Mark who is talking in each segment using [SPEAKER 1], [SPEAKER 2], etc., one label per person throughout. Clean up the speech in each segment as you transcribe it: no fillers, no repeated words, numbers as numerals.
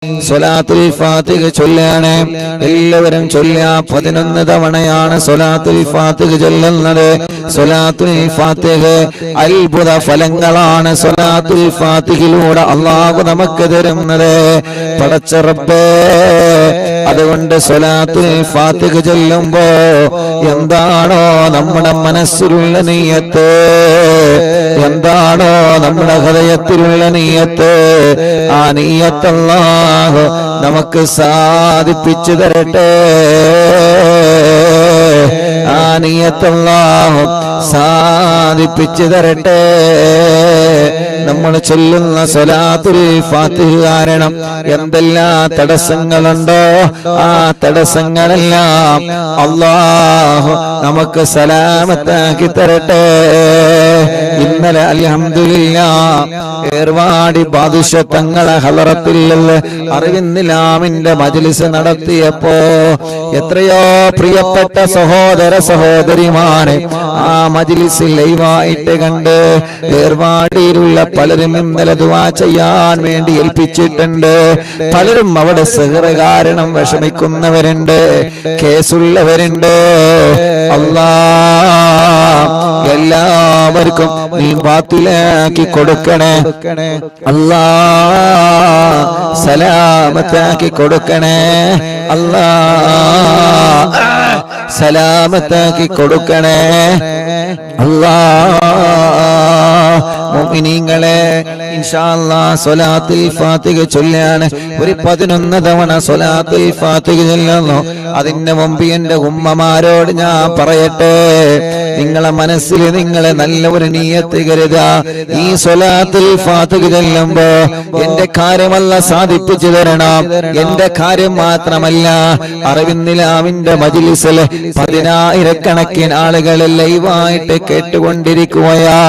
[SPEAKER 1] സ്വലാത്തുൽ ഫാത്തിഹ ചൊല്ലാണ്. എല്ലാവരും ചൊല്ലുക. 11 തവണയാണ് സ്വലാത്തുൽ ഫാത്തിഹ ചൊല്ലുന്നത്. സ്വലാത്തുൽ ഫാത്തിഹ അത്ഭുത ഫലങ്ങളാണ് സ്വലാത്തുൽ ഫാത്തിഹയിലൂടെ അല്ലാഹു നമുക്ക് തരുന്നത്. പടച്ച റബ്ബേ, അതുകൊണ്ട് സ്വലാത്തുൽ ഫാത്തിഹ ചൊല്ലുമ്പോ എന്താണോ നമ്മുടെ മനസ്സിലുള്ള നിയ്യത്ത്, എന്താണോ നമ്മുടെ ഹൃദയത്തിലുള്ള നിയ്യത്ത്, ആ നിയ്യത്ത് അല്ലാഹു നമുക്ക് സാധിപ്പിച്ചു തരട്ടെ. ആ നിയ്യത്ത് അല്ലാഹു സാധിപ്പിച്ചു തരട്ടെ. നമ്മൾ ചൊല്ലുന്ന സ്വലാത്തുൽ ഫാത്തിഹ കാരണം എന്തെല്ലാം തടസ്സങ്ങളുണ്ടോ ആ തടസ്സങ്ങളെല്ലാം അല്ലാഹു നമുക്ക് സലാമത്താക്കി തരട്ടെ. ഇന്നലെ അൽഹംദുലില്ലാഹ് ഏർവാടി ബാദുഷ തങ്ങളെ ഹളറത്തിൽ അറിവിന്നിലാമിന്റെ മജ്ലിസ് നടത്തിയപ്പോ എത്രയോ പ്രിയപ്പെട്ട സഹോദര സഹോദരിമാരെ ആ മജ്ലിസിൽ ലൈവായിട്ട് കണ്ട് ഏർവാടിയിലുള്ള പലരും ഇന്നലെ ദുആ ചെയ്യാൻ വേണ്ടി ഏൽപ്പിച്ചിട്ടുണ്ട്. പലരും അവിടെ സിഹ്ർ കാരണം വിഷമിക്കുന്നവരുണ്ട്, കേസുള്ളവരുണ്ട്. അല്ലാഹ് എല്ലാവർക്കും നീ ബാത്തിലാക്കി കൊടുക്കണേ. അല്ലാഹ് സലാമത്താക്കി കൊടുക്കണേ. അല്ലാഹ് സലാമത്താക്കി കൊടുക്കണേ. അല്ലാഹ് മുഅ്മിനീങ്ങളെ ഇൻഷാ അല്ലാഹ് സ്വലാത്തുൽ ഫാത്തിഹ ചൊല്ലാണ്. ഒരു 11 തവണ സ്വലാത്തുൽ ഫാത്തിഹ ചൊല്ലുന്നു. അതിന്റെ മുമ്പ് എന്റെ ഉമ്മമാരോട് ഞാൻ പറയട്ടെ, നിങ്ങളെ മനസ്സിൽ നിങ്ങളെ നല്ല ഒരു നിയ്യത്ത് കരുതുക. ഈ സ്വലാത്തുൽ ഫാത്തിഹ ചൊല്ലുമ്പോ എന്റെ കാര്യമല്ല സാധിപ്പിച്ചു തരണം. എന്റെ കാര്യം മാത്രമല്ല, അറിവിന്നിലാമിന്റെ മജ്ലിസിൽ 10,000 ആളുകൾ ലൈവായിട്ട് കേട്ടുകൊണ്ടിരിക്കുകയാ.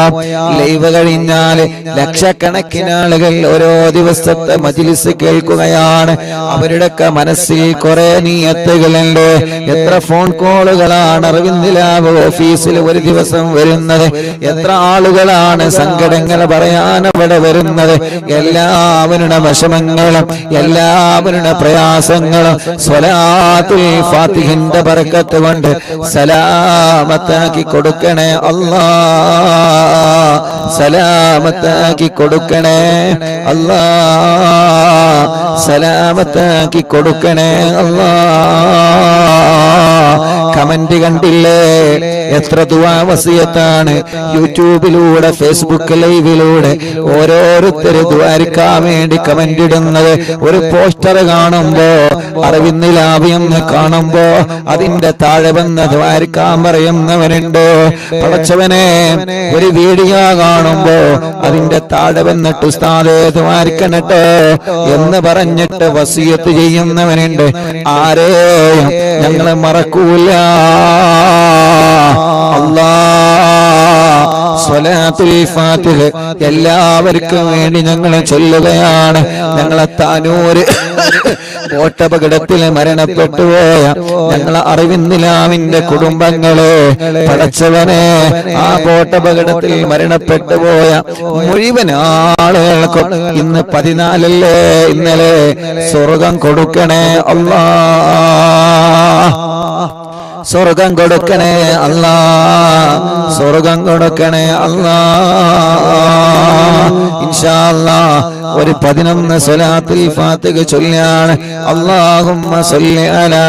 [SPEAKER 1] ലൈവ് കഴിഞ്ഞാൽ ലക്ഷക്കണക്കിന് ആളുകൾ ഓരോ ദിവസത്തെ മജ്ലിസ് കേൾക്കുകയാണ്. അവരുടെയൊക്കെ മനസ്സിൽ കുറെ നിയ്യത്തുകളുണ്ട്. എത്ര ഫോൺ കോളുകളാണ് അറിവിന്നിലാവ് ഓഫീസിൽ ഒരു ദിവസം വരുന്നത്. എത്ര ആളുകളാണ് സങ്കടങ്ങൾ പറയാൻ അവിടെ വരുന്നത്. എല്ലാവരുടെ വിഷമങ്ങളും എല്ലാവരുടെ പ്രയാസങ്ങളും സ്വലാത്തുൽ ഫാത്തിഹിന്റെ ബറക്കത്ത് കൊണ്ട് സലാമത്താക്കി കൊടുക്കണേ. അല്ലാഹ് സലാമത്താക്കി കൊടുക്കണേ. അല്ലാഹ് സലാമത്താക്കി കൊടുക്കണേ. അല്ലാഹ് കമന്റ് കണ്ടില്ലേ? എത്ര ദുആ വസിയത്താണ് യൂട്യൂബിലൂടെ ഫേസ്ബുക്ക് ലൈവിലൂടെ ഓരോരുത്തർ ദുആരിക്കാൻ വേണ്ടി കമന്റ് ഇടുന്നത്. ഒരു പോസ്റ്റർ കാണുമ്പോ അറിവിന്നിലാവിയെന്ന് കാണുമ്പോ അതിന്റെ താഴെ വന്ന് ദുആരിക്കാൻ പറയുന്നവരുണ്ട്. പടച്ചവനെ, ഒരു വീഡിയോ കാണുമ്പോ അതിന്റെ താഴെ വന്നിട്ട് ഉസ്താദേ ദുആരിക്കണട്ടോ എന്ന് പറഞ്ഞിട്ട് വസിയത്ത് ചെയ്യുന്നവനുണ്ട്. ആരെയും ഞങ്ങളെ മറക്കൂല. അല്ലാഹ് സ്വലാത്തുൽ ഫാത്തിഹ എല്ലാവർക്കും വേണ്ടി ഞങ്ങൾ ചൊല്ലുകയാണ്. ഞങ്ങളെ താനൂര് ബോട്ടപകടത്തിൽ മരണപ്പെട്ടുപോയ ഞങ്ങളെ അറിവിന്നിലാമിന്റെ കുടുംബങ്ങളെ പടച്ചവനെ, ആ ബോട്ടപകടത്തിൽ മരണപ്പെട്ടുപോയ മുഴുവൻ ആളുകൾക്കും ഇന്ന് 14 ഇന്നലെ സ്വർഗം കൊടുക്കണേ. അല്ലാഹ് സ്വർഗം കൊടുക്കണേ. അല്ലാഹ് സ്വർഗം കൊടുക്കണേ. അല്ലാഹ് ഇൻഷാ അല്ലാഹ് ഒരു 11 സ്വലാത്തുൽ ഫാത്തിഹ ചൊല്ലാണ്. അല്ലാഹുമ്മ സ്വല്ലി അലാ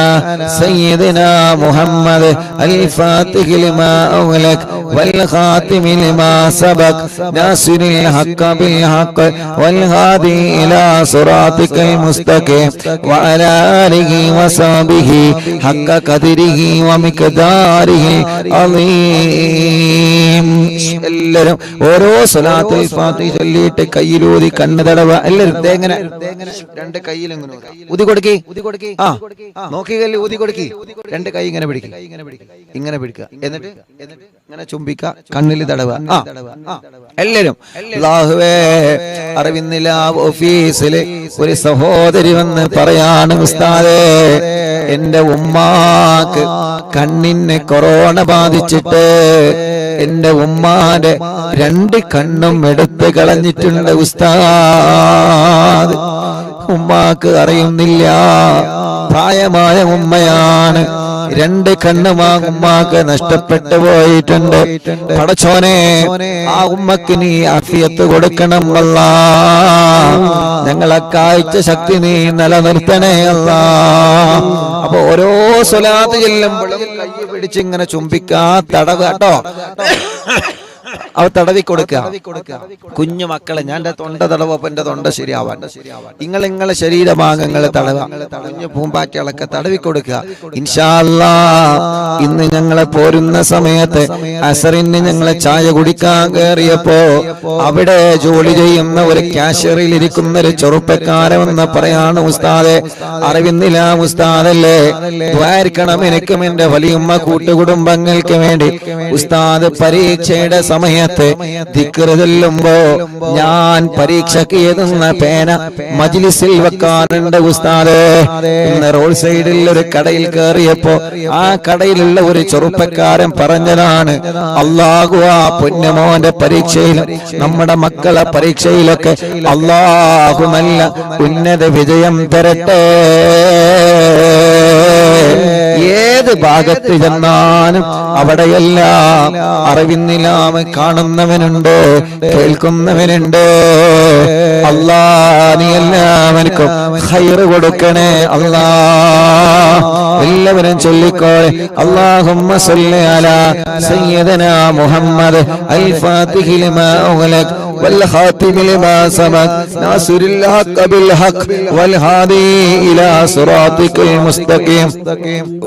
[SPEAKER 1] സയ്യിദിനാ മുഹമ്മദ് അൽ ഫാത്തിഹി ലിമാ ഉഗ്ലക് വൽ ഖാതിമി ലിമാ സബക് നാസിറിൽ ഹഖ് ബിൽ ഹഖ് വൽ ഹാദി ഇലാ സിറാതികൽ മുസ്തഖീം വഅലാ ആലിഹി വസഹ്ബിഹി ഹഖ ഖദരിഹി വമിഖ്ദാരിഹി അളീം. എല്ലാവരും ഓരോ സ്വലാത്തുൽ ഫാത്തിഹ ചൊല്ലിയിട്ട് കയ്യിലൂതി കണ്ണ് തടവ. എല്ലാവരും എങ്ങനെ 2 കയ്യിലും ഊതി കൊടുക്കി. ആ നോക്കിക്കല്ലേ, ഊതി കൊടുക്കി. 2 കൈ ഇങ്ങനെ പിടിക്കുക, ഇങ്ങനെ പിടിക്കുക. എന്നിട്ട് ഇങ്ങനെ ചുംബിക്ക, കണ്ണിൽ തടവ. എല്ലാവരും അല്ലാഹുവേ, അറിവിന്നിലാവ് ഓഫീസില് ഒരു സഹോദരി വന്ന് പറയാണ്, ഉസ്താദേ എന്റെ ഉമ്മാക്ക് കണ്ണിന് കൊറോണ ബാധിച്ചിട്ട് എന്റെ ഉമ്മാന്റെ 2 കണ്ണും എടുത്ത് കളഞ്ഞിട്ടുണ്ട് ഉസ്താദ്. ഉമ്മാക്ക് അറിയുന്നില്ല. പ്രായമായ ഉമ്മയാണ്. 2 കണ്ണുമാ ഉമ്മാക്ക് നഷ്ടപ്പെട്ടു പോയിട്ടുണ്ട്. പടച്ചോനെ, ആ ഉമ്മക്ക് നീ ആഫിയത്ത് കൊടുക്കണം അല്ലാ. ഞങ്ങളെ കാഴ്ച ശക്തി നീ നിലനിർത്തണേ അല്ലാ. അപ്പൊ ഓരോ സ്വലാത്ത് ചെല്ലുമ്പോഴും കൈ പിടിച്ച് ഇങ്ങനെ ചുംബിക്കാ, തടവ് കേട്ടോ, അവ തടവി കൊടുക്കുക. കുഞ്ഞു മക്കളെ, ഞാൻ എന്റെ തൊണ്ട തടവപ്പോ എന്റെ തൊണ്ട ശരിയാവാൻ നിങ്ങളെ ശരീരഭാഗങ്ങളെ തടവ, കുഞ്ഞു പൂമ്പാറ്റകളൊക്കെ തടവി കൊടുക്കുക. ഇൻഷാ അല്ലാഹ് ഇന്ന് ഞങ്ങളെ പോരുന്ന സമയത്ത് അസറിന് ഞങ്ങളെ ചായ കുടിക്കാൻ കയറിയപ്പോ അവിടെ ജോലി ചെയ്യുന്ന ഒരു ക്യാഷ്യറിൽ ഇരിക്കുന്ന ഒരു ചെറുപ്പക്കാരെന്ന് പറയാണ്, ഉസ്താദെ, അറിവിന്നില്ല ഉസ്താദല്ലേ, ദ്വാരിക്കണം എനിക്കും എന്റെ വലിയമ്മ കൂട്ടുകുടുംബങ്ങൾക്ക് വേണ്ടി. ഉസ്താദ് പരീക്ഷയുടെ സമയത്ത് ദിക്ർ ചൊല്ലുമ്പോ ഞാൻ പരീക്ഷയ്ക്ക് എഴുതുന്ന പേന മജ്ലിസിൽ വെക്കാറുണ്ട് ഉസ്താദേ. ഇന്ന് റോഡ് സൈഡിൽ ഒരു കടയിൽ കയറിയപ്പോ ആ കടയിലുള്ള ഒരു ചെറുപ്പക്കാരൻ പറഞ്ഞതാണ്, അല്ലാഹു ആ പൊന്നുമോന്റെ പരീക്ഷയിലും നമ്മുടെ മക്കളെ പരീക്ഷയിലൊക്കെ അല്ലാഹു നല്ല ഉന്നത വിജയം തരട്ടെ. ഏത് ഭാഗത്ത് ചെന്നാലും അവിടെയെല്ലാം അറിവിന്നിലാമ കാണുന്നവനുണ്ട്, കേൾക്കുന്നവനുണ്ട്. അല്ലാ, നീ എല്ലാവർക്കും ഖൈറ് കൊടുക്കണേ അല്ലാ. എല്ലാവരും ചൊല്ലിക്കോളെ, അല്ലാഹുമ്മ സ്വല്ലി അലാ സയ്യിദനാ മുഹമ്മദ് അൽ ഫാത്തിഹി ലിമാ ഉഗ്ലഖ് വൽ ഖാതിമി ലിമാ സബഖ് നാസിറുൽ ഹഖ് ബിൽ ഹഖ് വൽ ഹാദി ഇലാ സിറാത്തിക്കൽ മുസ്തഖീം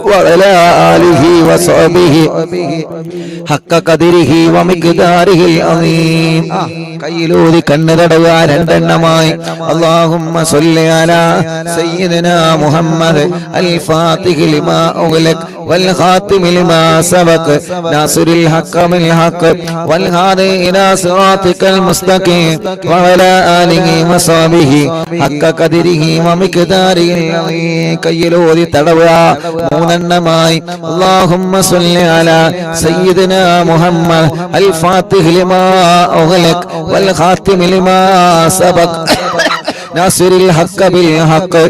[SPEAKER 1] വഅലാ ആലിഹി വസഹ്ബിഹി ഹഖ ഖദരിഹി വമിഖ്ദാരിഹിൽ അസീം. കയ്യിലൂതി കണ്ണ് തടവുക 2 എണ്ണമായി. അല്ലാഹുമ്മ സ്വല്ലി അലാ സയ്യിദനാ മുഹമ്മദ് അൽ ഫാത്തിഹി ലിമാ ഉഗ്ലഖ് വൽ ഖാതിമി ലിമാ സബഖ് നാസിറുൽ ഹഖ് ബിൽ ഹഖ് വൽ ഹാദി ഇലാ സിറാത്തിക്കൽ മുസ്തഖീം വഅലാ ആലിഹി വസഹ്ബിഹി ഹഖ ഖദരിഹി വമിഖ്ദാരിഹിൽ അസീം. കയ്യിലൂതി തടവുക 3 എണ്ണമായി. അല്ലാഹുമ്മ സ്വല്ലി അലാ സയ്യിദനാ മുഹമ്മദ് അൽ ഫാത്തിഹി ലിമാ ഉഗ്ലഖ് വൽ ഖാതിമി ലിമാ സബഖ് നാസിറുൽ ഹഖ് ബിൽ ഹഖ്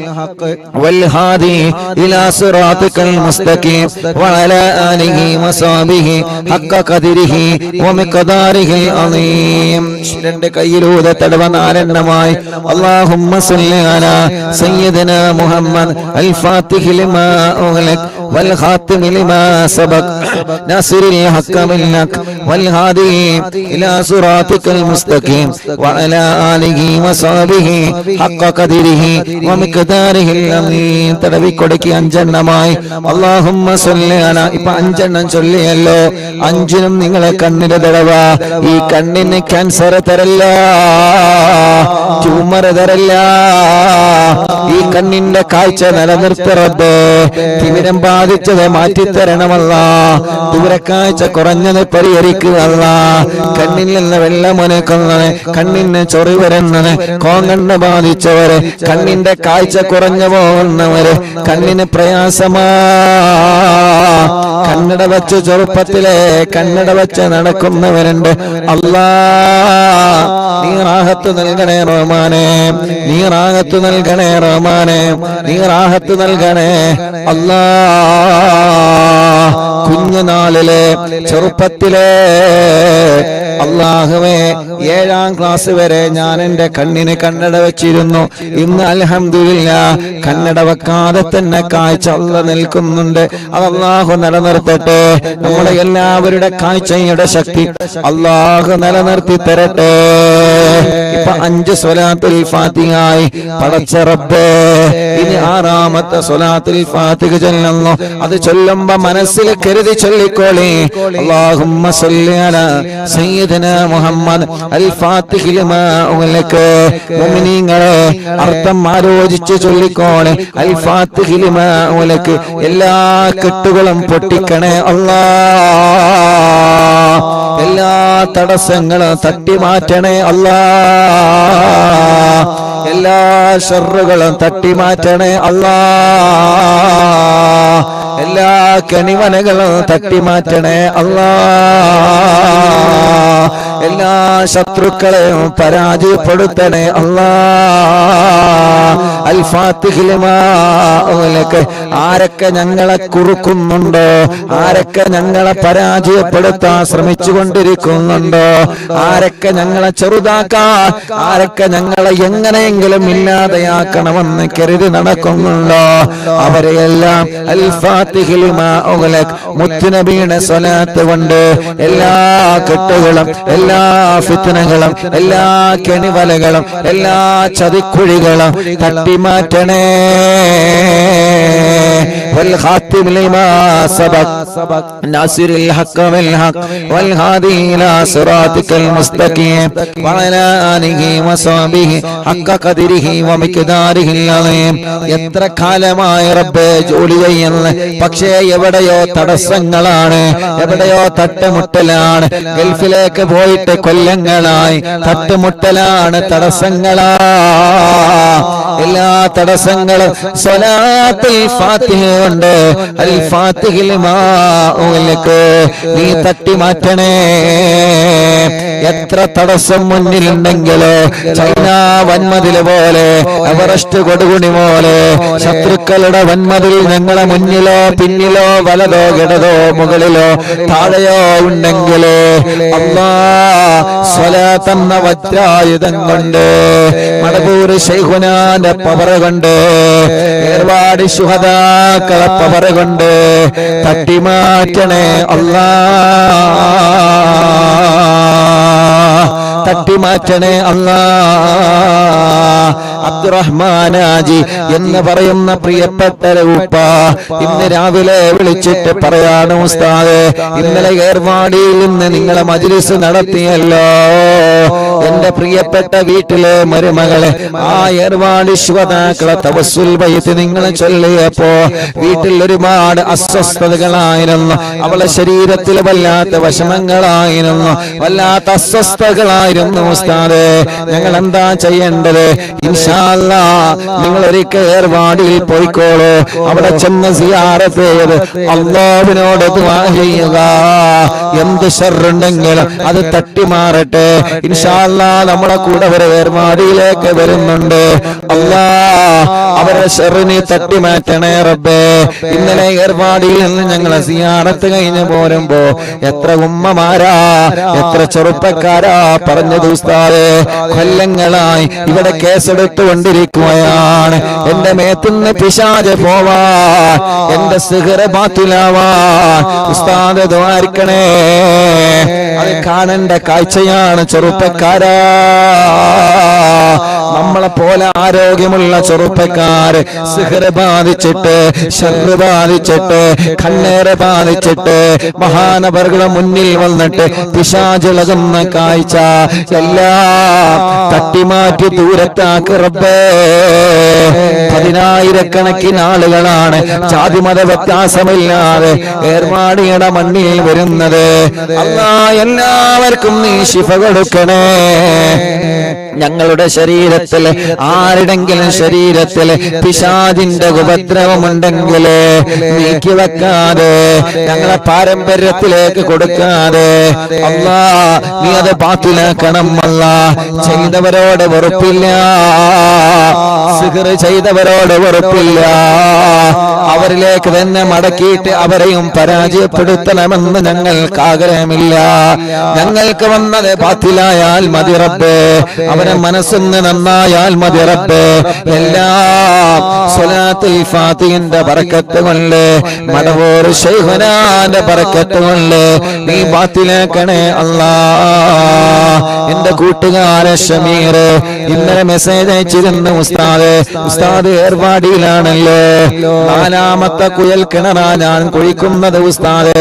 [SPEAKER 1] വൽ ഹാദി ഇലാ സിറാത്തിക്കൽ മുസ്തഖീം വഅലാ ആലിഹി വസഹ്ബിഹി ഹഖ ഖദരിഹി വമിഖ്ദാരിഹിൽ അസീം. 2 കയ്യിലൂടെ തടവ 4 എണ്ണമായി. അല്ലാഹുമ്മ സ്വല്ലി അലാ സയ്യിദനാ മുഹമ്മദ് അൽ ഫാത്തിഹി ലിമാ ഉഗ്ലഖ് വൽ ഖാതിമി ലിമാ സബഖ് നാസിറുൽ ഹഖ് ബിൽ ഹഖ് വൽ ഹാദി ഇലാ സിറാത്തിക്കൽ മുസ്തഖീം വഅലാ ആലിഹി വസഹ്ബിഹി ഹഖ ഖദരിഹി വമിഖ്ദാരിഹിൽ അസീം. തടവി കൊടുക്കി 5 എണ്ണമായി. അല്ലാഹുമ്മ സ്വല്ലി അലാ. ഇപ്പൊ 5 എണ്ണം ചൊല്ലിയല്ലോ. 5നും നിങ്ങളെ കണ്ണിന് തടവ. ഈ കണ്ണിന് ക്യാൻസർ തരല്ല, ട്യൂമർ തരല്ല. ഈ കണ്ണിന്റെ കാഴ്ച നിലനിർത്തറബ്. തിമിരം ബാധിച്ചത് മാറ്റിത്തരണമല്ല. ദൂരക്കാഴ്ച കുറഞ്ഞത് പരിഹരിക്കുകയല്ല. കണ്ണിൽ നിന്ന് വെള്ളമൊനക്കുന്നത്, കണ്ണിന് ചൊറി വരുന്നത്, കോങ്കണ്ണ് ബാധിച്ചവര്, കണ്ണിന്റെ കാഴ്ച കുറഞ്ഞു പോകുന്നവര്, കണ്ണിന് പ്രയാസമാ. കണ്ണട വെച്ച് ചെറുപ്പത്തിലെ കണ്ണട വെച്ച് നടക്കുന്നവരുണ്ട്. അല്ലാ, നീ റാഹത്ത് നൽകണേ റഹ്മാനേ, നീ റാഹത്ത് നൽകണേ റഹ്മാനേ, നീ റാഹത്ത് നൽകണേ അല്ലാ. കുഞ്ഞുനാളിലെ ചെറുപ്പത്തിലെ അല്ലാഹുവേ, 7ാം ക്ലാസ് വരെ ഞാൻ എന്റെ കണ്ണിന് കണ്ണട വെച്ചിരുന്നു. ഇന്ന് അൽഹംദുലില്ലാഹ് കണ്ണട വെക്കാതെ തന്നെ കാഴ്ച അല്ലാഹ് നിൽക്കുന്നുണ്ട്. അത് അല്ലാഹു നിലനിർത്തട്ടെ. നമ്മുടെ എല്ലാവരുടെ കാഴ്ചയുടെ ശക്തി അല്ലാഹു നിലനിർത്തി തരട്ടെ. ഇപ്പൊ 5 സ്വലാത്തുൽ ഫാത്തിഹയായി. പടച്ച റബ്ബേ, ഇനി 6ാമത്തെ സ്വലാത്തുൽ ഫാത്തിഹ ചൊല്ലുന്നു. അത് ചൊല്ലുമ്പോ മനസ്സിൽ കരുതി ചൊല്ലിക്കോളേ. അല്ലാഹുമ്മ സ്വല്ലി അലാ സയ്യിദനാ മുഹമ്മദ് അൽ ഫാത്തിഹി ലിമാ ഉഗ്ലഖ്. മുഅ്മിനീങ്ങളെ, അർത്ഥം ആലോചിച്ച് ചൊല്ലിക്കോളെ. അൽ ഫാത്തിഹി ലിമാ ഉഗ്ലഖ്. എല്ലാ കെട്ടുകളും പൊട്ടിക്കണേ അല്ലാഹ്. എല്ലാ തടസ്സങ്ങളും തട്ടി മാറ്റണേ അല്ലാഹ്. എല്ലാ ശർറുകളും തട്ടി മാറ്റണേ അല്ലാഹ്. എല്ലാ കണിവനകളും തട്ടി മാറ്റണേ അല്ലാഹ്. എല്ലാ ശത്രുക്കളെയും പരാജയപ്പെടുത്തണേ അല്ലാ. അൽ ഫാത്തിഹി ലിമാ ഉഗ്ലിഖ്. ആരൊക്കെ ഞങ്ങളെ കുറുക്കുന്നുണ്ടോ, ആരൊക്കെ ഞങ്ങളെ പരാജയപ്പെടുത്താൻ ശ്രമിച്ചുകൊണ്ടിരിക്കുന്നുണ്ടോ, ആരൊക്കെ ഞങ്ങളെ ചെറുതാക്കാൻ, ആരൊക്കെ ഞങ്ങളെ എങ്ങനെയെങ്കിലും ഇല്ലാതെയാക്കണമെന്ന് കരുതി നടക്കുന്നുണ്ടോ, അവരെയെല്ലാം അൽ ഫാത്തിഹി ലിമാ ഉഗ്ലിഖ് മുത്തുനബിയുടെ സ്വലാത്ത് കൊണ്ട് എല്ലാ കെട്ടുകളും എല്ലാ ഫിത്നകളും എല്ലാ കെണിവലകളും എല്ലാ ചതിക്കുഴികളും തട്ടിമാറ്റണേ. والخاتم لما سبق ناصر الحق بالحق والهادي إلى صراطك المستقيم وعلى آله وصحبه حق قدره ومقداره العظيم. എത്ര കാലമായി റബ്ബേ ജോലി ചെയ്യുന്നു, പക്ഷേ എവിടെയോ തടസ്സങ്ങളാണ്, എവിടെയോ തട്ടുമുട്ടലാണ്. ഗൾഫിലേക്ക് പോയിട്ട് കൊല്ലങ്ങളായി, തട്ടുമുട്ടലാണ്, തടസ്സങ്ങളാ. എല്ലാ തടസ്സങ്ങളും സ്വലാത്തുൽ ഫാത്തിഹ കൊണ്ട് അൽ ഫാത്തിഹി ലിമാ ഉഗ്ലിഖ് നീ തട്ടി മാറ്റണേ. എത്ര തടസ്സം മുന്നിലുണ്ടെങ്കിലോ, ചൈന വൻമതിൽ പോലെ, എവറസ്റ്റ് കൊടുകുണി പോലെ ശത്രുക്കളുടെ വൻമതിൽ ഞങ്ങളെ മുന്നിലോ പിന്നിലോ വലതോ ഇടതോ മുകളിലോ താഴെയോ ഉണ്ടെങ്കിലോ അല്ലാഹ് സ്വലാത്ത് എന്ന വജ്രായുധം കൊണ്ട്, മടവൂർ ശൈഖുനാന്റെ പവർ കൊണ്ട്, ഏർവാടി ശുഹദാക്കളെ പവർ കൊണ്ട് തട്ടിമാറ്റണേ അല്ലാഹ്, തട്ടിമാറ്റണേ അല്ലാഹ്. അബ്ദുറഹ്മാനാജി എന്ന് പറയുന്ന പ്രിയപ്പെട്ട ഉപ്പ ഇന്ന് രാവിലെ വിളിച്ചിട്ട് പറയാണ്, ഉസ്താദേ ഇന്നലെ ഏർവാടിയിൽ നിന്ന് നിങ്ങളെ മജ്ലിസ് നടത്തിയല്ലോ, എന്റെ പ്രിയപ്പെട്ട വീട്ടിലെ മരുമകളെ ആ ഏർവാടി ശുഹദാക്കളെ തവസ്സുൽ ബൈത്ത് നിങ്ങൾ ചൊല്ലിയപ്പോ വീട്ടിൽ ഒരുപാട് അസ്വസ്ഥതകളായിരുന്നു, അവളെ ശരീരത്തിൽ വല്ലാത്ത വിഷമങ്ങളായിരുന്നു, വല്ലാത്ത അസ്വസ്ഥതകളായിരുന്നു. ഉസ്താദേ ഞങ്ങൾ എന്താ ചെയ്യേണ്ടത്? ഇൻഷാ അല്ലാഹ് നിങ്ങൾ ഒരിക്കൽ ഏർവാടിയിൽ പോയിക്കോളൂ, അവിടെ ചെന്ന് സിയാറത്ത് ചെയ്ത് അല്ലാഹുവിനോട് ദുആ ചെയ്യുക, എന്ത് ശർറുണ്ടെങ്കിലും അത് തട്ടിമാറട്ടെ. ഇൻഷാ അല്ലാഹ് നമ്മുടെ കൂടെ ഒരു ഏർവാടിയിലേക്ക് വരുന്നുണ്ട്, അല്ലാഹ് അവരുടെ ശർറിനെ തട്ടിമാറ്റണേ റബ്ബേ. ഇന്നലെ ഏർവാടിയിൽ നിന്ന് ഞങ്ങളെ സിയാറത്ത് കഴിഞ്ഞ് പോരുമ്പോ എത്ര ഉമ്മമാരാ, എത്ര ചെറുപ്പക്കാരാ പറഞ്ഞത്, ഉസ്താദേ കൊല്ലങ്ങളായി ഇവിടെ കേസെടുത്തുകൊണ്ടിരിക്കുകയാണ്, എന്റെ മേത്തുനിന്ന് പിശാച് പോവാൻ, എന്റെ സിഹ്റ് ബാത്തിലാവാൻ ഉസ്താദ് ദ്വാരിക്കണേ. അത് കാണേണ്ട കാഴ്ചയാണ് ചെറുപ്പക്കാരാ. നമ്മളെ പോലെ ആരോഗ്യമുള്ള ചെറുപ്പക്കാര് സിഹ്റ് ബാധിച്ചിട്ട്, ശർറ് ബാധിച്ചിട്ട്, കണ്ണേറ് ബാധിച്ചിട്ട് മഹാനവറുകളുടെ മുന്നിൽ വന്നിട്ട് പിശാചിളകുന്ന കാഴ്ച എല്ലാം തട്ടിമാറ്റി ദൂരത്താക്ക് റബ്ബേ. പതിനായിരക്കണക്കിന് ആളുകളാണ് ജാതിമത വ്യത്യാസമില്ലാതെ ഏർവാടിയുടെ മണ്ണിൽ വരുന്നത്. അല്ലാഹ് എല്ലാവർക്കും നീ ശിഫ കൊടുക്കണേ. ഞങ്ങളുടെ ശരീരത്തിൽ ആരുടെങ്കിലും ശരീരത്തിൽ പിശാചിന്റെ ഉപദ്രവമുണ്ടെങ്കിൽ നീക്കി വെക്കാതെ, ഞങ്ങളെ പാരമ്പര്യത്തിലേക്ക് കൊടുക്കാതെ അല്ലാഹ് നീ അത് ബാത്തിലാക്കണം. അല്ലാഹ് ചെയ്തവരോട് വെറുപ്പില്ല, സിഹ്റ് ചെയ്തവരോട് വെറുപ്പില്ല, അവരിലേക്ക് തന്നെ മടക്കിയിട്ട് അവരെയും പരാജയപ്പെടുത്തണമെന്ന് ഞങ്ങൾക്ക് ആഗ്രഹമില്ല. ഞങ്ങൾക്ക് വന്നത് ബാത്തിലായാൽ മതി റബ്ബേ, അവരെ മനസ്സിന് നന്നായാൽ മതി റബ്ബേ. എല്ലാം സ്വലാത്തുൽ ഫാത്തിഹിന്റെ ബറക്കത്ത് കൊണ്ട്, മടവൂർ ശൈഖുനാന്റെ ബറക്കത്ത് കൊണ്ട് നീ ബാത്തിലാക്കണേ അല്ലാഹ്. എന്റെ കൂട്ടുകാരൻ ഷമീർ ഇന്നലെ മെസ്സേജ് അയച്ചിരുന്നു, ഉസ്താദ് ഏർവാടിയിലാണല്ലോ, 4ാമത്തെ കുയൽ കിണറാ ഞാൻ കുഴിക്കുന്നത് ഉസ്താദ്,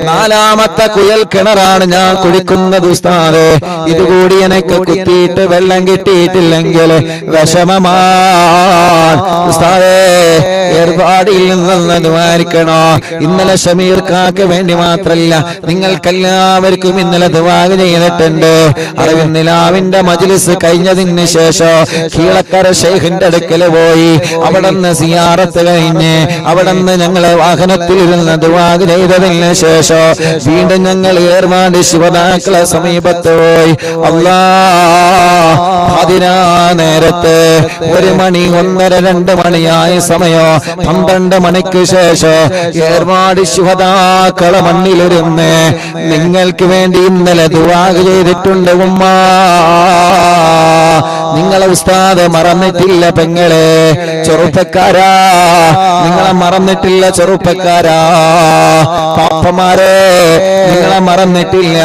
[SPEAKER 1] 4ാമത്തെ കുയൽ കിണറാണ് ഞാൻ കുഴിക്കുന്നത് ഉസ്താദ്, ഇതുകൂടി എനിക്ക് കുത്തിയിട്ട് വെള്ളം കിട്ടിയിട്ടില്ലെങ്കിൽ വിഷമമാണ് ഉസ്താദ്. പാപ്പമാരെ ഏർപ്പാടിൽ നിന്ന് ദ്വാരിക്കണോ. ഇന്നലെ ഷമീർ കാക്ക് വേണ്ടി മാത്രല്ല, നിങ്ങൾക്കെല്ലാവർക്കും ഇന്നലെ ദുആ ചെയ്തിട്ടുണ്ട്. അറിവിന്നിലാവിന്റെ മജ്ലിസ് കഴിഞ്ഞതിന് ശേഷം കീഴക്കര ശൈഖിന്റെ അടുക്കൽ പോയി അവിടുന്ന് സിയാറത്ത് കഴിഞ്ഞ് അവിടുന്ന് ഞങ്ങളെ വാഹനത്തിലിരുന്ന് ദുആ ചെയ്തതിന് ശേഷം വീണ്ടും ഞങ്ങൾ ഏർവാടി ശുഹദാക്കളെ സമീപത്ത് പോയി. അതിനാ നേരത്ത് 1 മണി 1:30 2 മണിയായ സമയോ 12 മണിക്ക് ശേഷം ഏർവാടി ശുഹദാക്കളെ മണ്ണിലിരുന്ന് നിങ്ങൾക്ക് വേണ്ടി ഇന്നലെ ദുആ ചെയ്തിട്ടുണ്ട് ഉമ്മ. നിങ്ങളെ ഉസ്താദ് മറന്നിട്ടില്ല പെങ്ങളെ, ചെറുപ്പക്കാരാ നിങ്ങളെ മറന്നിട്ടില്ല, ചെറുപ്പക്കാരാ പാപ്പമാരെ നിങ്ങളെ മറന്നിട്ടില്ല.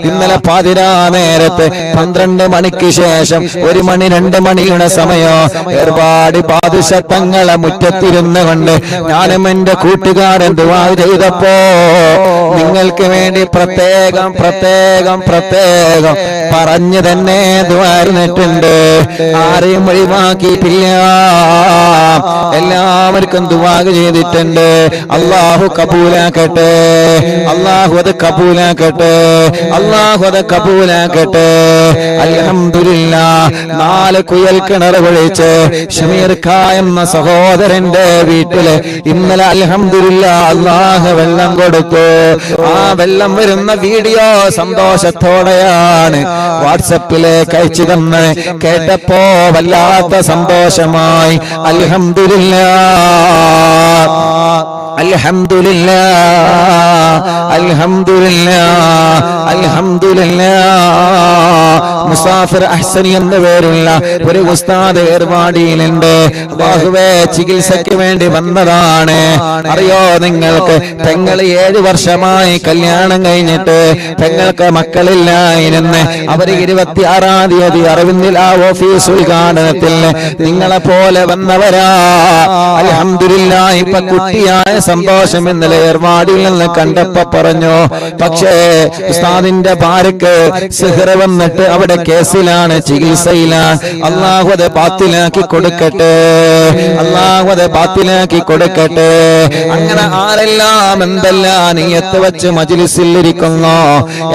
[SPEAKER 1] ഇന്നലെ പാതിരാ നേരത്ത് 12 മണിക്ക് ശേഷം 1 മണി 2 മണിയുടെ സമയം ഏർപാടി പാദുഷത്തങ്ങളെ മുറ്റത്തിരുന്ന് കൊണ്ട് ഞാനും എന്റെ കൂട്ടുകാരൻ ദുആ ചെയ്തപ്പോ നിങ്ങൾക്ക് വേണ്ടി പ്രത്യേകം പ്രത്യേകം പ്രത്യേകം പറഞ്ഞു തന്നെ ദുആർന്നിട്ടുണ്ട്. ആരെയും ഒഴിവാക്കിയിട്ടില്ല, എല്ലാവർക്കും ദുആ ചെയ്തിട്ടുണ്ട്. അല്ലാഹു കബൂലാക്കട്ടെ, അല്ലാഹു അത് കബൂലാക്കട്ടെ, അല്ലാഹു അത് കബൂലാക്കട്ടെ. അൽഹംദുലില്ലാഹ് 4 കുയൽ കിണർ കുഴിച്ച് ഷമീർ ഖാ എന്ന സഹോദരന്റെ വീട്ടില് ഇന്നലെ അൽഹംദുലില്ലാഹ് അല്ലാഹു വെള്ളം കൊടുത്തു. ആ വെള്ളം വരുന്ന വീഡിയോ സന്തോഷത്തോടെയാണ് വാട്സപ്പിലേക്ക് അയച്ചു തന്ന് കേട്ടപ്പോ വല്ലാത്ത സന്തോഷമായി. അൽഹംദുലില്ലാഹ് അൽഹംദുലില്ലാഹ് അൽഹംദുലില്ലാഹ് അൽഹംദുലില്ലാഹ്. മുസാഫിർ അഹ്സനി എന്ന പേരുള്ള ഒരു ഉസ്താദ് ഏർവാടിയിലുണ്ട്. അല്ലാഹുവേ ചികിത്സയ്ക്ക് വേണ്ടി വന്നതാണ്. അറിയോ നിങ്ങൾക്ക്, പെങ്ങൾ 7 വർഷമായി കല്യാണം കഴിഞ്ഞിട്ട് പെങ്ങൾക്ക് മക്കളില്ലായിരുന്നു. അവർ 26-ാം തീയതി അറിവിന്നിലാ ഓഫീസ് ഉദ്ഘാടനത്തിൽ നിങ്ങളെ പോലെ വന്നവരാ. അൽഹംദുലില്ലാഹ് ഇപ്പൊ കുട്ടിയായ സന്തോഷം ഇന്നലെ ഏർവാടിയിൽ നിന്ന് കണ്ടപ്പോ പറഞ്ഞു. പക്ഷേ ഉസ്താദിന്റെ ഭാര്യക്ക് സിഹ്ർ വന്നിട്ട് അവിടെ കേസിലാണ്, ചികിത്സയിലാണ്. അല്ലാഹു അത് ബാത്തിലാക്കി കൊടുക്കട്ടെ, അല്ലാഹു അത് ബാത്തിലാക്കി കൊടുക്കട്ടെ. അങ്ങനെ ആരെല്ലാം എന്തെല്ലാം നിയത്ത് വെച്ച് മജ്ലിസിൽ ഇരിക്കുന്നു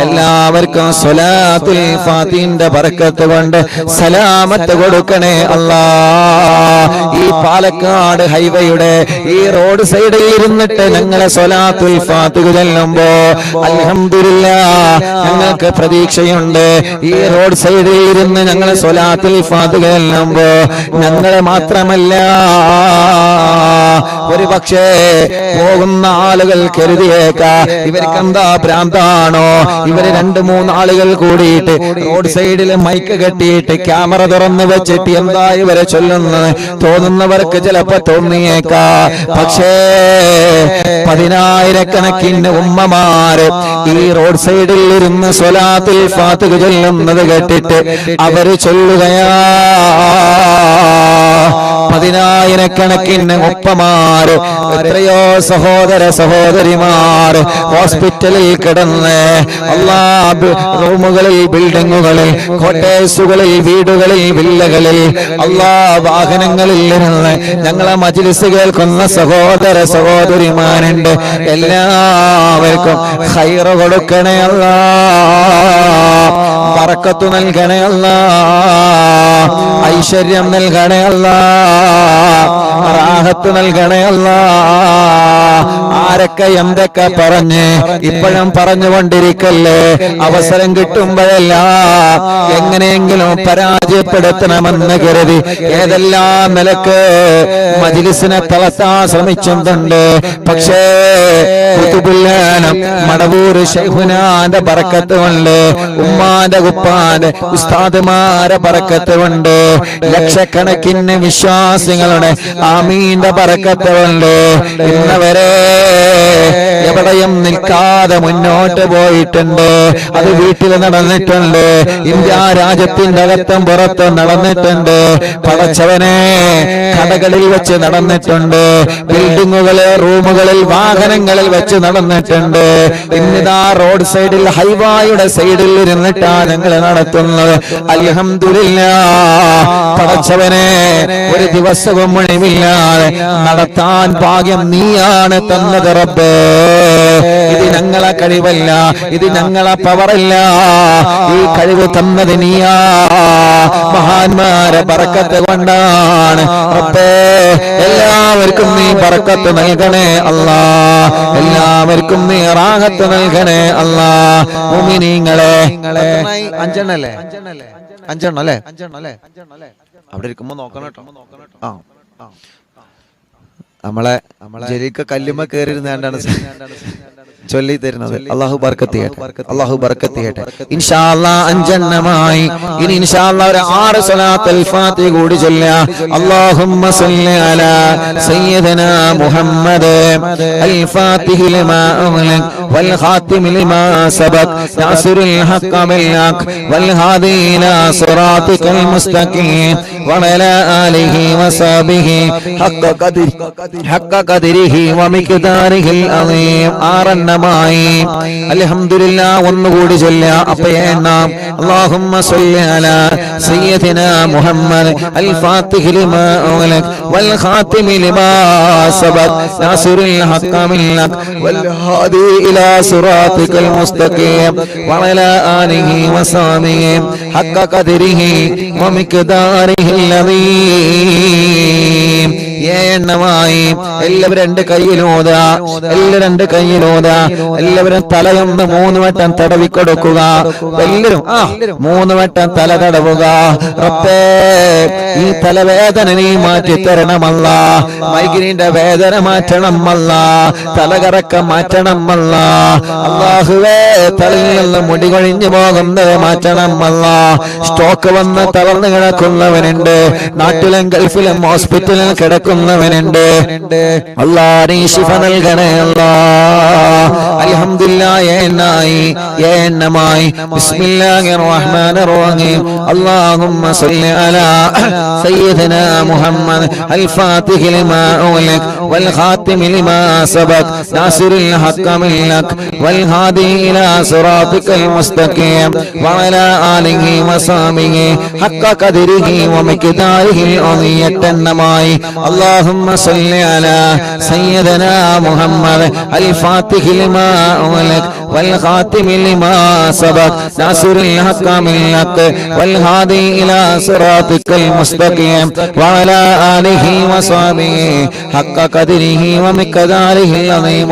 [SPEAKER 1] എല്ലാവർക്കും സ്വലാത്തുൽ ഫാത്തിഹിന്റെ ബർക്കത്ത് കൊണ്ട് സലാമത്ത് കൊടുക്കണേ അല്ലാഹ്. ഈ പാലക്കാട് ഹൈവേയുടെ ഈ റോഡ് സൈഡിൽ ഇരുന്നിട്ട് ഞങ്ങളെ സ്വലാത്തുൽ ഫാത്തിഹ ചൊല്ലുമ്പോ അൽഹംദുലില്ലാഹ് ഞങ്ങൾക്ക് പ്രതീക്ഷയുണ്ട്. ഈ റോഡ് സൈഡിൽ ഇരുന്ന് ഞങ്ങളെ സ്വലാത്തുൽ ഫാത്തിഹ ചൊല്ലുമ്പോ ഞങ്ങളെ മാത്രമല്ല, ഒരു പക്ഷേ പോകുന്ന ആളുകൾ കരുതിയേക്കാ ഇവർക്കെന്താ ഭ്രാന്താണോ, ഇവര് 2-3 ആളുകൾ കൂടിയിട്ട് റോഡ് സൈഡിൽ മൈക്ക് കെട്ടിയിട്ട് ക്യാമറ തുറന്ന് വെച്ചിട്ട് എന്താ ഇവരെ ചൊല്ലുന്നത് തോന്നുന്നവർക്ക് ചിലപ്പോ തോന്നിയേക്കാ. പക്ഷേ 10,000-കണക്കിന് ഉമ്മമാര് ഈ റോഡ് സൈഡിൽ ഇരുന്ന് സ്വലാത്തുൽ ഫാത്തിഹ ചൊല്ലുന്നത് കേട്ടിട്ട് അവര് ചൊല്ലുകയാ. 10,000-കണക്കിന് ഉപ്പമാര്, എത്രയോ സഹോദര സഹോദരിമാർ ഹോസ്പിറ്റലിൽ കിടന്ന് റൂമുകളിൽ, ബിൽഡിങ്ങുകളിൽ, കോട്ടേഴ്സുകളിൽ, വീടുകളിൽ, വില്ലകളിൽ, വാഹനങ്ങളിൽ ഇരുന്ന് ഞങ്ങളെ മജ്ലിസ് കേൾക്കുന്ന സഹോദര സഹോദരിമാരുണ്ട്. എല്ലാവർക്കും ഖൈറ് കൊടുക്കണേ അല്ലാഹ്, ബറക്കത്ത് നൽകണേ അല്ലാഹ്, ഐശ്വര്യം നൽകണേ അല്ലാഹ്, റാഹത്ത് നൽകണേ അല്ലാഹ്. ആരൊക്കെ എന്തൊക്കെ പറഞ്ഞ് ഇപ്പോഴും പറഞ്ഞുകൊണ്ടിരിക്കല്ലേ, അവസരം കിട്ടുമ്പോഴെല്ലാം എങ്ങനെയെങ്കിലും പരാജയപ്പെടുത്തണമെന്ന് കരുതി ഏതെല്ലാം നിലക്ക് മജ്ലിസിനെ തളർത്താൻ ശ്രമിച്ചിട്ടുണ്ട്. പക്ഷേ കുതുബുല്ലാനം മടവൂര് ശൈഖുനാന്റെ ബറക്കത്ത് കൊണ്ട്, ഉമ്മാന്റെ ഉപ്പാന്റെ ഉസ്താദുമാരെ ബറക്കത്ത് കൊണ്ട് ലക്ഷക്കണക്കിന് വിശ്വാസികളുടെ ആമീൻ ആമീന്റെ ബറക്കത്ത് കൊണ്ട് ഇന്നവരെ എവിടെയും നിൽക്കാതെ മുന്നോട്ട് പോയിട്ടുണ്ട്. അത് വീട്ടിൽ നടന്നിട്ടുണ്ട്, ഇന്ത്യ രാജ്യത്തിന്റെ അകത്തും പുറത്തും നടന്നിട്ടുണ്ട്. പടച്ചവനെ, കടകളിൽ വെച്ച് നടന്നിട്ടുണ്ട്, ബിൽഡിങ്ങുകളിൽ, റൂമുകളിൽ, വാഹനങ്ങളിൽ വെച്ച് നടന്നിട്ടുണ്ട്. ഇന്നിതാ റോഡ് സൈഡിൽ, ഹൈവായുടെ സൈഡിൽ ഇരുന്നിട്ടാണ് ഞങ്ങൾ നടത്തുന്നത്. അൽഹംദുലില്ലാഹ്. പടച്ചവനെ, ഒരു ദിവസവും മുഴുമില്ലാതെ നടത്താൻ ഭാഗ്യം നീയാണ് തന്നത് റബ്ബേ. ഇത് ഞങ്ങളെ കഴിവല്ല, ഇത് ഞങ്ങളെ പവറല്ല, ഈ കഴിവ് തന്നത് നീയാ. മഹാന്മാരെ ബറക്കത്ത് കൊണ്ടാണ് റബ്ബേ. എല്ലാവർക്കും നീ ബറക്കത്ത് നൽകണേ അല്ലാ, എല്ലാവർക്കും നീ റാഹത്ത് നൽകണേ അല്ലാ. മുഅ്മിനീങ്ങളെ, അഞ്ചെണ്ണല്ലേ? അവിടെ ഇരിക്കുമ്പോ നോക്കണം കേട്ടോ. നമ്മളെ ജലീക്ക കല്ലുമ്മ കയറിയിരുന്നാണ്ടാണ് ചൊല്ലി തരുന്നത്. അല്ലാഹു ബർക്കത്ത് ചെയ്യട്ടെ, അല്ലാഹു ബർക്കത്ത് ചെയ്യട്ടെ. ഇൻഷാ അല്ലാഹ് അഞ്ചെണ്ണമായി. ഇനി ഇൻഷാ അല്ലാഹ് ഒരു 6 സ്വലാത്തുൽ ഫാത്തിഹ കൂടി ചൊല്ലാം. അല്ലാഹുമ്മ സ്വല്ലി അലാ സയ്യിദനാ മുഹമ്മദ് അൽ ഫാത്തിഹി ലിമാ ഉഗ്ലിഖ വൽ ഖാതിമി ലിമാ സബഖ നാസിറുൽ ഹഖ് ബിൽ ഹഖ് വൽ ഹാദി ഇലാ സിറാതികൽ മുസ്തഖീം വഅലാ ആലിഹി വസഹ്ബിഹി ഹഖ്ക ഖദ്രിഹി വമിഖ്ദാരിഹിൽ അളീം. അൽഹംദുലില്ലാഹ്. ഒന്നുകൂടി ചൊല്ലാം. അപ്പൊ എണ്ണാം. അല്ലാഹുമ്മ സ്വല്ലി അലാ സയ്യിദിനാ മുഹമ്മദ് അൽ ഫാത്തിഹി ലിമാ ഉഗ്ലിഖ വൽ ഖാതിമി ലിമാ സബഖ നാസിറുൽ ഹഖ് ബിൽ ഹഖ് വൽ ഹാദി ഇലാ സിറാതികൽ മുസ്തഖീം വഅലാ ആലിഹി വസഹ്ബിഹി ഹഖ്ക ഖദ്രിഹി വമിഖ്ദാരിഹിൽ അളീം. എണ്ണമായി. എല്ലാവരും 2 കൈയിലൂതാ, എല്ലാവരും 2 കൈയിലൂതാ. എല്ലാവരും തലയൊന്ന് 3 വട്ടം തടവി കൊടുക്കുക. എല്ലാവരും 3 വട്ടം തല തടവുക. റബ്ബേ, ഈ തലവേദന നീ മാറ്റി തരണമല്ല, മൈഗ്രീന്റെ വേദന മാറ്റണമല്ല, തലകറക്കം മാറ്റണമല്ല. അല്ലാഹുവേ, തലയിൽ നിന്ന് മുടി കൊഴിഞ്ഞു പോകുന്നത് മാറ്റണമല്ല. സ്റ്റോക്ക് വന്ന് തളർന്നു കിടക്കുന്നവനുണ്ട്, നാട്ടിലും ഗൾഫിലും ഹോസ്പിറ്റലിൽ കിടക്കുന്നവനുണ്ട്. അല്ലാഹ് നീ ശിഫ നൽകണേ അല്ലാഹ്. അൽഹംദുലില്ലാഹ്. എണ്ണമായി. ബിസ്മില്ലാഹിർ റഹ്മാനിർ റഹീം. അല്ലാഹുമ്മ സ്വല്ലി അലാ സയ്യിദിനാ മുഹമ്മദ് അൽ ഫാത്തിഹി ലിമാ ഉഗ്ലിഖ വൽ ഖാതിമി ലിമാ സബഖ നാസിറുൽ ഹഖ് ബിൽ ഹഖ് വൽ ഹാദി ഇലാ സിറാതികൽ മുസ്തഖീം വഅലാ ആലിഹി വസഹ്ബിഹി ഹഖ്ക ഖദ്രിഹി വമിഖ്ദാരിഹിൽ അളീം. എണ്ണമായി. اللهم صل على سيدنا محمد الفاتح لما أغلق والخاتم لما سبق ناصر الحق بالحق والهادي إلى صراطك المستقيم وعلى آله وصحبه حق قدره ومقداره العظيم.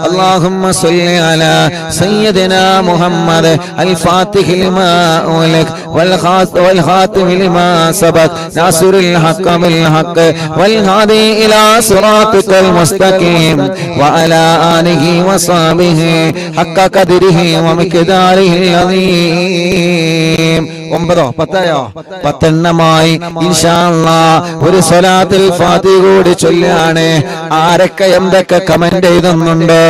[SPEAKER 1] اللهم صل على سيدنا محمد الفاتح لما أغلق والخاتم لما سبق ناصر الحق بالحق والهادي إلى صراطك المستقيم وعلى آله وصحبه حق قدره ومقداره العظيم. 10 എണ്ണമായി. ഇൻഷാ അല്ലാഹ് ഒരു സ്വലാത്തുൽ ഫാത്തിഹ കൂടി ചൊല്ലാണ്. ആരൊക്കെ എന്തൊക്കെ കമന്റ് ചെയ്തുന്നുണ്ടോ?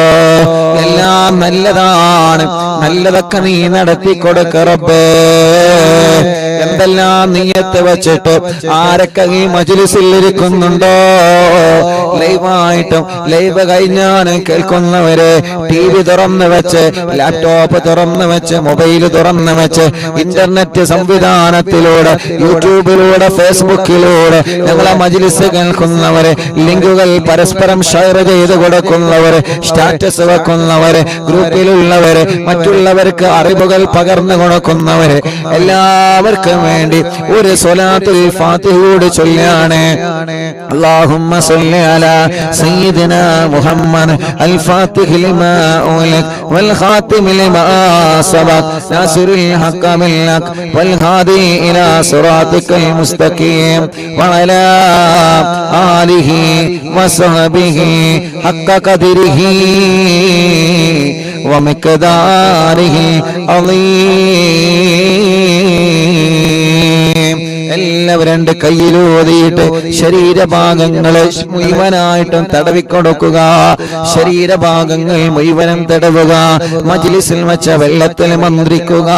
[SPEAKER 1] എല്ലാം നല്ലതാണ്, നല്ലതൊക്കെ നീ നടത്തി കൊടുക്ക റബ്ബേ. എന്തെല്ലാം നിയ്യത്ത് വെച്ചിട്ട് ആരൊക്കെ ഈ മജ്ലിസിൽ ഇരിക്കുന്നുണ്ടോ? ലൈവായിട്ടും ലൈവ് കഴിഞ്ഞാലും കേൾക്കുന്നവര് TV തുറന്നു വെച്ച്, ലാപ്ടോപ്പ് തുറന്നു വെച്ച്, മൊബൈൽ തുറന്നു വെച്ച്, ഇന്റർനെറ്റ് സംവിധാനത്തിലൂടെ, യൂട്യൂബിലൂടെ, ഫേസ്ബുക്കിലൂടെ ഞങ്ങളെ മജ്ലിസ് കേൾക്കുന്നവര്, ലിങ്കുകൾ പരസ്പരം ഷെയർ ചെയ്ത് കൊടുക്കുന്നവര്, സ്റ്റാറ്റസ് വെക്കുന്നവര്, ഗ്രൂപ്പിലുള്ളവര്, മറ്റുള്ളവർക്ക് അറിവുകൾ പകർന്നു കൊടുക്കുന്നവര്, എല്ലാവർക്കും വേണ്ടി ഒരു സ്വലാത്തുൽ ഫാത്തിഹ കൂടി ചൊല്ലാണ്. اللهم صل على سيدنا محمد الفاتح لما أغلق والخاتم لما سبق ناصر الحق بالحق والهادي إلى صراطك المستقيم وعلى آله وصحبه حق قدره ومقداره عظيم. രണ്ട് കയ്യിലൂതിയിട്ട് ശരീരഭാഗങ്ങളെ മുഴുവനായിട്ടും തടവിക്കൊടുക്കുക. ശരീരഭാഗങ്ങൾ മുഴുവനും തടവുക. മജ്ലിസിൽ വെച്ച വെള്ളത്തിൽ മന്ത്രിക്കുക.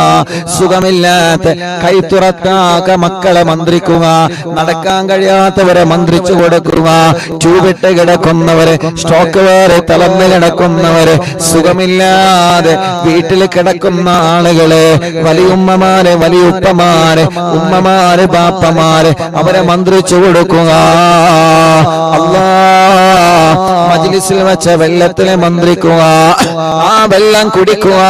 [SPEAKER 1] സുഖമില്ലാത്ത കൈത്തുറക്കാക്ക മക്കളെ മന്ത്രിക്കുക. നടക്കാൻ കഴിയാത്തവരെ മന്ത്രിച്ചു കൊടുക്കുക. ചൂവിട്ട് കിടക്കുന്നവരെ, സ്ട്രോക്ക് വേറെ തളർന്ന് കിടക്കുന്നവരെ, സുഖമില്ലാതെ വീട്ടിൽ കിടക്കുന്ന ആളുകളെ, വലിയുമ്മമാരെ, വലിയുപ്പമാരെ, ഉമ്മമാരെ, ബാപ്പമാരെ, അവരെ മന്ത്രിച്ചു കൊടുക്കുക. അല്ലാഹ് മജ്ലിസിൽ വെച്ച വെള്ളത്തിലെ മന്ത്രിക്കുക. ആ വെള്ളം കുടിക്കുക.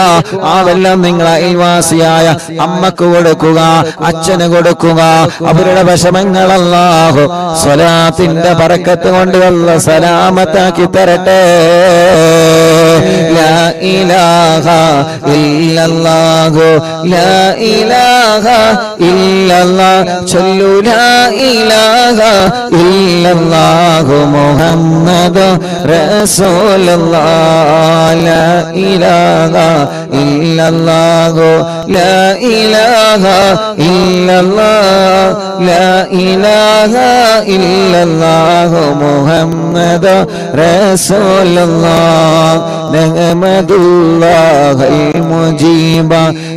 [SPEAKER 1] ആ വെള്ളം നിങ്ങൾ അയൽവാസിയായ അമ്മക്ക് കൊടുക്കുക, അച്ഛന് കൊടുക്കുക. അവരുടെ വിഷമങ്ങൾ അല്ലാഹു സ്വലാത്തിന്റെ ബറക്കത്ത് കൊണ്ട് അല്ലാഹു സലാമത്താക്കി തരട്ടെ. ലാ ഇലാഹ ഇല്ലല്ലാഹു ലാ ഇലാഹ ഇല്ലല്ലാഹ് ചൊല്ലു ലാ ഇലാഹ ഇല്ലല്ലാഹു മുഹമ്മദ് റസൂലുള്ളാഹ്. ലാ ഇലാഹ ഇല്ലല്ലാഹു ലാ ഇലാഹ ഇല്ലല്ലാഹ് ലാ ഇലാഹ ഇല്ലല്ലാഹു മുഹമ്മദ് റസൂലുള്ളാഹ്. നഹ്മദുല്ലാഹൽ മുജീബ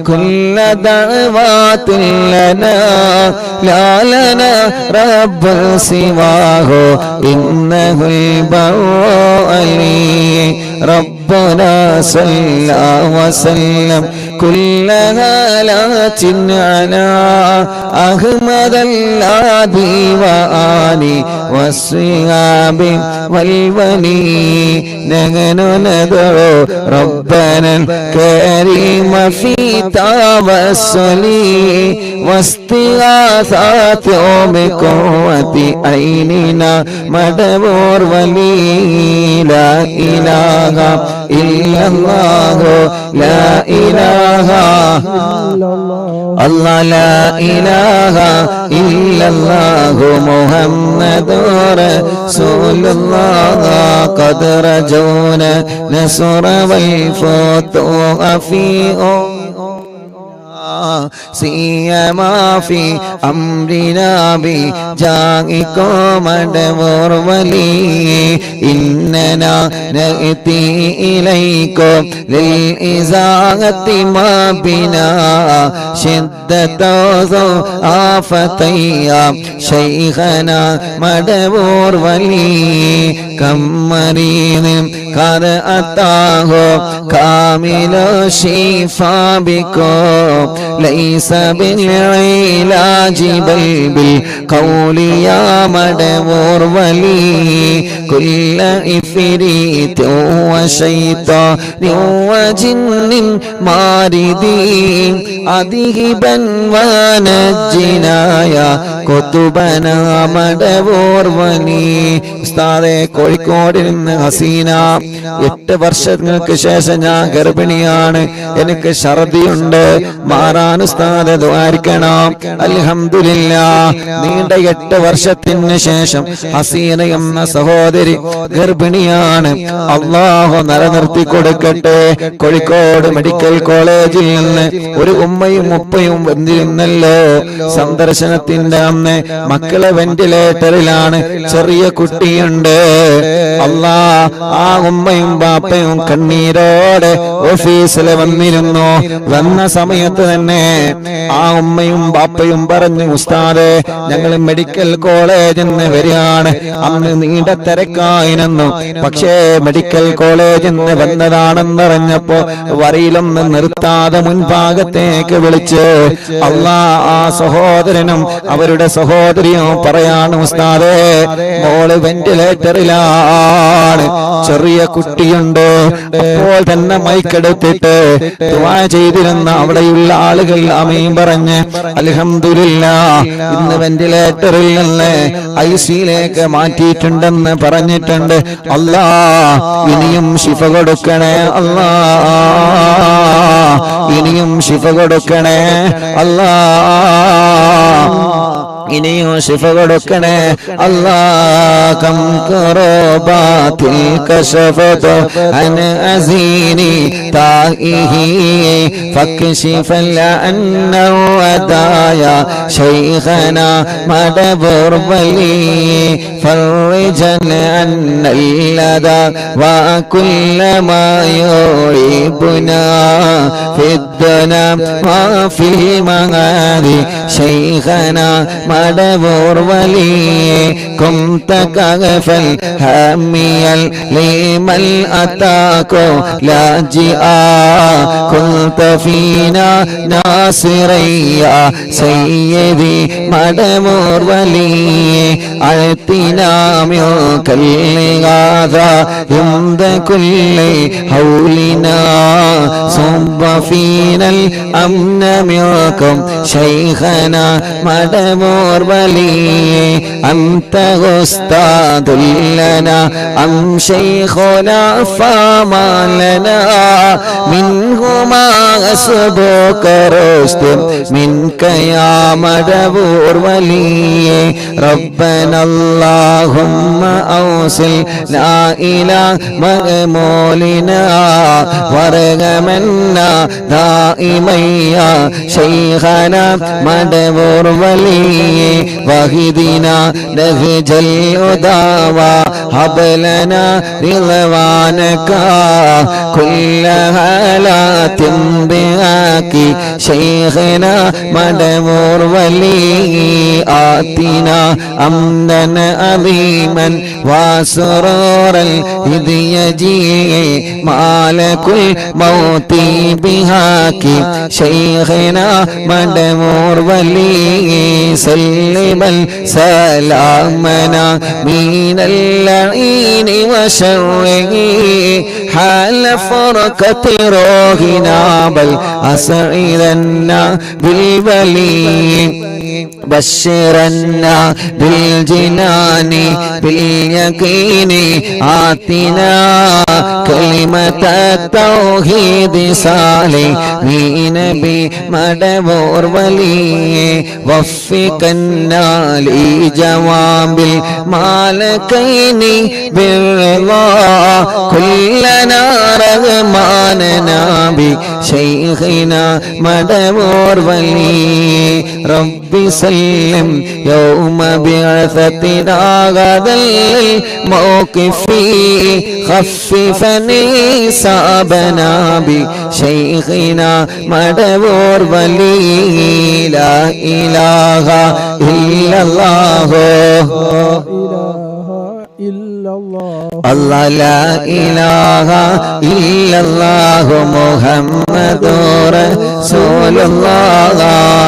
[SPEAKER 1] കുല്ല ദഅവാതിൻ ലനാ ലാ ലനാ റബ്ബ് സിവാഹു ഇന്നഹുൽ ബഅലി ربنا صلى وسلم كل هالات على أحمد الهادي وآله والصحاب والولي. نحن ندعو ربنا الكريم في توسل واستغاثات بقوة عيننا مدبور ولي. لا إله إلا الله لا إله الله لا إله إلا الله محمد رسول الله. قد رجونا نصر والفتوح في سيما في أمرنا بجاهكم مدبور ولي. إننا نأتي إليكم للإزاحة ما بنا شدة آفتيا شيخنا مدبور ولي. كم مريض قد أتاه كامل الشفاء بكم ليس بالعلاج بل بالقول يا مدبور ولي. كل إفريت وشيطان وجن ماردين أذهبا ونجنا يا قطبنا مدبور ولي. ഉസ്താദേ, കോഴിക്കോടിൽ നിന്ന് ഹസീന, 8 വർഷങ്ങൾക്ക് ശേഷം ഞാൻ ഗർഭിണിയാണ്. എനിക്ക് ഛർദിയുണ്ട്, മാറാൻ ഉസ്താദ് ദുആരിക്കണം. അൽഹംദുലില്ലാഹ്, നീണ്ട 8 വർഷത്തിന് ശേഷം ഹസീന എന്ന സഹോദരി ഗർഭിണിയാണ്. അല്ലാഹു നിലനിർത്തി കൊടുക്കട്ടെ. കോഴിക്കോട് മെഡിക്കൽ കോളേജിൽ നിന്ന് ഒരു ഉമ്മയും ഉപ്പയും വന്നിരുന്നല്ലോ സന്ദർശനത്തിന്റെ അന്ന്. മക്കളെ വെന്റിലേറ്ററിലാണ്, ചെറിയ കുട്ടിയുണ്ട്. അല്ലാഹ്, ആ ഉമ്മയും ബാപ്പയും കണ്ണീരോടെ ഓഫീസിൽ വന്നിരുന്നു. വന്ന സമയത്ത് തന്നെ ആ ഉമ്മയും ബാപ്പയും പറഞ്ഞു, ഉസ്താദേ, ഞങ്ങൾ മെഡിക്കൽ കോളേജിൽ നിന്ന് വരികയാണ്. അന്ന് നീണ്ട തിരക്കായിരുന്നു. പക്ഷേ മെഡിക്കൽ കോളേജിൽ നിന്ന് വന്നതാണെന്നറിഞ്ഞപ്പോ വരിയിലൊന്ന് നിർത്താതെ മുൻഭാഗത്തേക്ക് വിളിച്ച് ആ സഹോദരനും അവരുടെ സഹോദരിയും പറയാണ്, ഉസ്താദേ, മോള് വെന്റിലേറ്ററിലാണ്, ചെറിയ കുട്ടിയുണ്ട്. അപ്പോൾ തന്നെ മൈക്കെടുത്തിട്ട് ദുആ ചെയ്തിരുന്ന അവിടെയുള്ള ആളുകൾ ആമീൻ പറഞ്ഞ് അൽഹംദുലില്ലാഹ്, ഇന്ന് വെന്റിലേറ്ററിൽ നിന്ന് ഐസിയിലേക്ക് മാറ്റിയിട്ടുണ്ടെന്ന് പറഞ്ഞിട്ടുണ്ട്. അല്ലാഹ്, ഇനിയും ശിഫ കൊടുക്കണേ അല്ലാഹ്, ഇനിയും ശിഫ കൊടുക്കണേ അല്ലാഹ്. ഇനിയും ശിഫ കൊടുക്കണേ അല്ലാഹ്. കം കറബാത്തിൽ കശഫത അൻ അസീനി താഇഹി ഫക്ശിഫൽ അന്നഹു അദായ ശൈഖനാ മദബുർ വലി ഫർജൻ അന്നൽ ലദാ وكل ما يعيبنا في الدنا وفي المغادي شيخنا مدبور ولي كنت كغفا هاميا لمن أتاكو لاجئا كنت فينا ناصريا سيدي مدبور ولي أعطنا منك الغاثة عند كل حولنا صب فينا الأمن منكم شيخنا مدبور ولي أنت أستاذ لنا أم شيخنا فما لنا منهما أسبوك رشد منك يا مدبور ولي ربنا اللهم أوصل لا إله مغمولنا ورغمنا دائما يا شيخنا مدبور ولي وهدنا نهج الهدى وهب لنا رضوانك كل هالات بهاك شيخنا مدبور ولي آتنا أمنا عظيما وسرورا إذ يجيء مالك الموت بهاك شيخنا مدبور ولي سلم سلامنا من اللعين وشره حال فرقة روحنا بل أسعدنا بالبلي بشرنا بالجنان باليقين آتنا كلمة التوحيد صالحين بمدبور ولي وفقنا لجواب المالكين بالرضا كلنا رغماننا بشيخنا مدبور ولي ربي سلم يوم بعثتنا غدا الموقف خففني صابنا بشيخنا مدبور ولي لا إله إلا الله الله لا إله إلا الله محمد رسول الله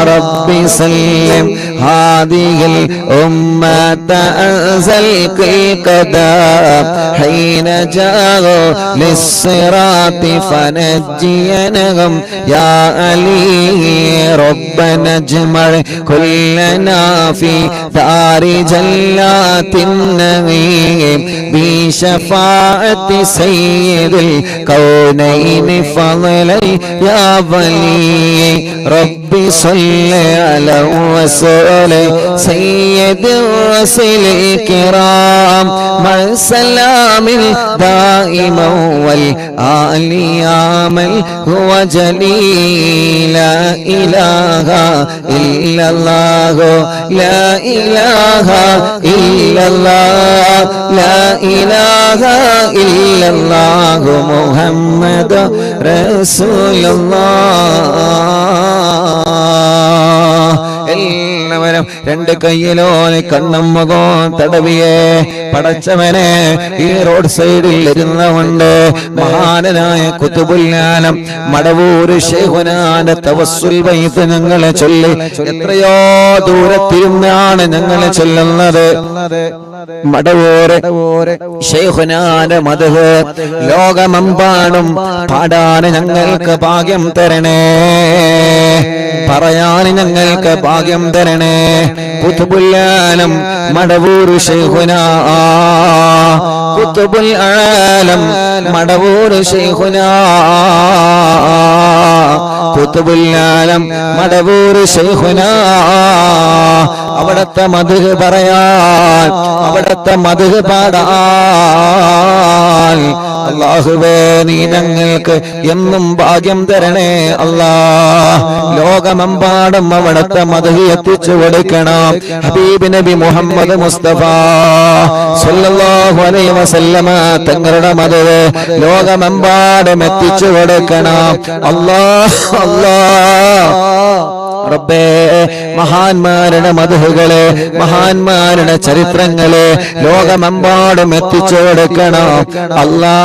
[SPEAKER 1] ربي سلم هذه الأمة أنزل القدام حين جاءوا للصراط فنجينهم يا علي ربنا اجمع كلنا في دار جلات النعيم بشفاعة سيد الكونين فضلا يا ولي ربي صل على رسول سيد الرسل الكرام مع السلام دائما والآل يا من هو جليل لا إله إلا الله لا إله إلا الله لا إله إلا الله محمد رسول الله എല്ലാവരും രണ്ട് കയ്യിലോ കണ്ണും മുഖവും തടവിയെ പടച്ചവനെ ഈ റോഡ് സൈഡിൽ ഇരുന്നുകൊണ്ട് മഹാനായ ഖുതുബുൽ ആലം മടവൂര് ശൈഖുനാന്റെ തവസ്സുൽ ബൈത്ത് ഞങ്ങളെ ചൊല്ലി എത്രയോ ദൂരത്തിരുന്നാണ് ഞങ്ങളെ ചൊല്ലുന്നത്. മടവൂര് ശൈഖുനാന്റെ മദ്ഹ് ലോകമെമ്പാടും പാടാൻ ഞങ്ങൾക്ക് ഭാഗ്യം തരണേ, പറയാൻ ഞങ്ങൾക്ക് ഭാഗ്യം തരണേ. ഖുതുബുൽ ആലം മടവൂര് ശൈഖുനാ, ഖുതുബുൽ ആലം മടവൂര് ശൈഖുനാ, ഖുതുബുൽ ആലം മടവൂര് ശൈഖുനാ അവിടുത്തെ മദ്ഹ് പറയാൻ, അവിടുത്തെ മദ്ഹ് പാടാൻ. അല്ലാഹുവേ നീ ഞങ്ങൾക്ക് എന്നും ഭാഗ്യം തരണേ അല്ലാഹ്. ലോകമെമ്പാടും അവിടുത്തെ മദ്ഹ് എത്തിച്ചു കൊടുക്കണം. ഹബീബ് നബി മുഹമ്മദ് മുസ്തഫ സല്ലല്ലാഹു അലൈഹി വസല്ലമ തങ്ങളുടെ മദ്ഹ് ലോകമെമ്പാടും എത്തിച്ചു കൊടുക്കണം. അല്ലാഹ് അല്ലാഹ് റബ്ബേ, മഹാന്മാരുടെ മദ്ഹുകളെ, മഹാന്മാരുടെ ചരിത്രങ്ങളെ ലോകമെമ്പാടും എത്തിച്ചു കൊടുക്കണം. അല്ലാ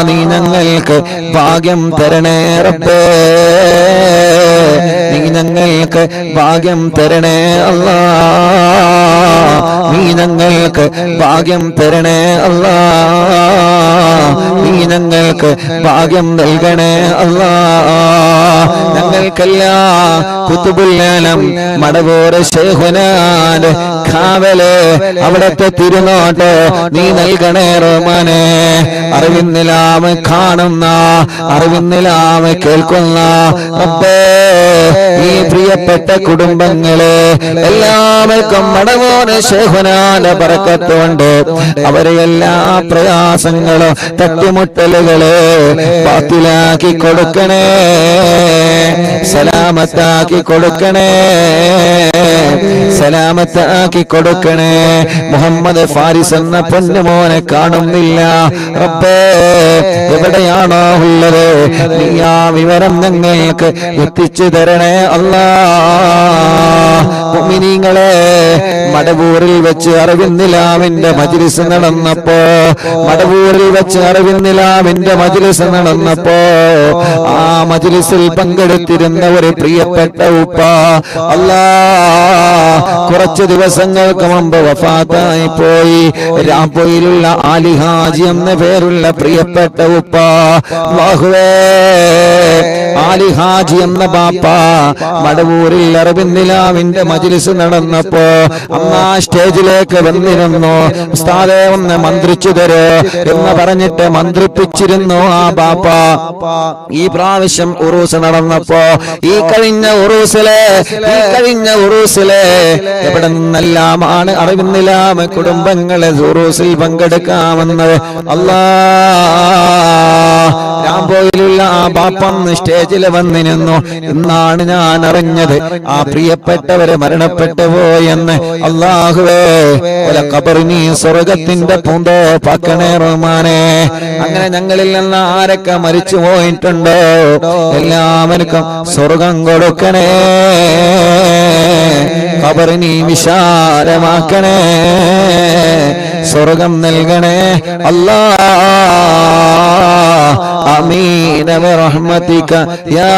[SPEAKER 1] നീ ഞങ്ങൾക്ക് ഭാഗ്യം തരണേ റബ്ബേ, നീ ഞങ്ങൾക്ക് ഭാഗ്യം തരണേ അല്ലാ, നീ ഞങ്ങൾക്ക് ഭാഗ്യം തരണേ അല്ലാ, നീ ഞങ്ങൾക്ക് ഭാഗ്യം നൽകണേ അല്ലാ. ഞങ്ങൾക്കെല്ലാം കുതുബുൽ മടവൂർ ശൈഖുനാന്റെ കാവല്, അവിടത്തെ തിരുനോട്ട് നീ നൽകണേ റഹ്മാനേ. അറിവിന്നിലാമ കാണുന്ന, അറിവിന്നിലാമ കേൾക്കുന്ന റബ്ബേ, ഈ പ്രിയപ്പെട്ട കുടുംബങ്ങളെ എല്ലാവർക്കും മടവൂർ ശൈഖുനാന്റെ ബറക്കത്തുണ്ട്. അവരെ എല്ലാ പ്രയാസങ്ങളും തട്ടിമുട്ടലുകളെ ബാത്തിലാക്കി കൊടുക്കണേ, സലാമത്താക്കി കൊടുക്കണേ, സലാമത്താക്കി കൊടുക്കണേ. മുഹമ്മദ് ഫാരിസ് എന്ന പൊന്നുമോനെ കാണുന്നില്ല റബ്ബേ, എവിടെയാണോ ഉള്ളത് നീ ആ വിവരം ഞങ്ങൾക്ക് എത്തിച്ചു തരണേ അല്ലാഹ്. മുഅ്മിനീങ്ങളെ, മടവൂരിൽ വെച്ച് അറിവിന്നിലാവിന്റെ മജ്ലിസ് നടന്നപ്പോ, മടവൂരിൽ വെച്ച് അറിവിന്നിലാവിന്റെ മജ്ലിസ് നടന്നപ്പോ ആ മജ്ലിസിൽ പങ്കെടുത്തിരുന്ന ഒരു പ്രിയപ്പെട്ട ഉപ്പ കുറച്ചു ദിവസങ്ങൾക്ക് മുമ്പ് വഫാത്തായി പോയി. രാംപൊയിലുള്ള ആലി ഹാജി എന്ന പേരുള്ള പ്രിയപ്പെട്ട ഉപ്പ, അല്ലാഹുവേ, ആലി ഹാജി എന്ന ബാപ്പ മടവൂരിൽ അറിവിന്നിലാവിന്റെ മജ്ലിസ് നടന്നപ്പോ അമ്മ സ്റ്റേജിലേക്ക് വന്നിരുന്നു. ഉസ്താദേ ഒന്ന് മന്ത്രിച്ചു തരോ എന്ന് പറഞ്ഞിട്ട് മന്ത്രിപ്പിച്ചിരുന്നു ആ ബാപ്പ. ഈ പ്രാവശ്യം ഉറൂസ് നടന്നപ്പോ, ഈ കഴിഞ്ഞ ഉറൂസിലെ എവിടെ നിന്നെല്ലാമാണ് അറിവിന്നിലാമ കുടുംബങ്ങളെ ഉറൂസിൽ പങ്കെടുക്കാമെന്നത്. അല്ലാഹ്, രാംപോയിലുള്ള ആ ബാപ്പന്ന് സ്റ്റേജിൽ വന്നിരുന്നു. ഇന്നാണ് ഞാൻ അറിഞ്ഞത് ആ പ്രിയപ്പെട്ടവരെ മരണപ്പെട്ടു പോയെന്ന്. അല്ലാഹുവേ, ഖബറിനി സ്വർഗത്തിന്റെ പൂന്തോപ്പാക്കണേ റഹ്മാനേ. അങ്ങനെ ഞങ്ങളിൽ നിന്ന് ആരൊക്കെ മരിച്ചു പോയിട്ടുണ്ടോ എല്ലാവർക്കും സ്വർഗം കൊടുക്കണേ, ഖബറിനി വിശാലമാക്കണേ, സ്വർഗം നൽകണേ അല്ലാഹ്. ആമീൻ ബിറഹ്മതിക യാ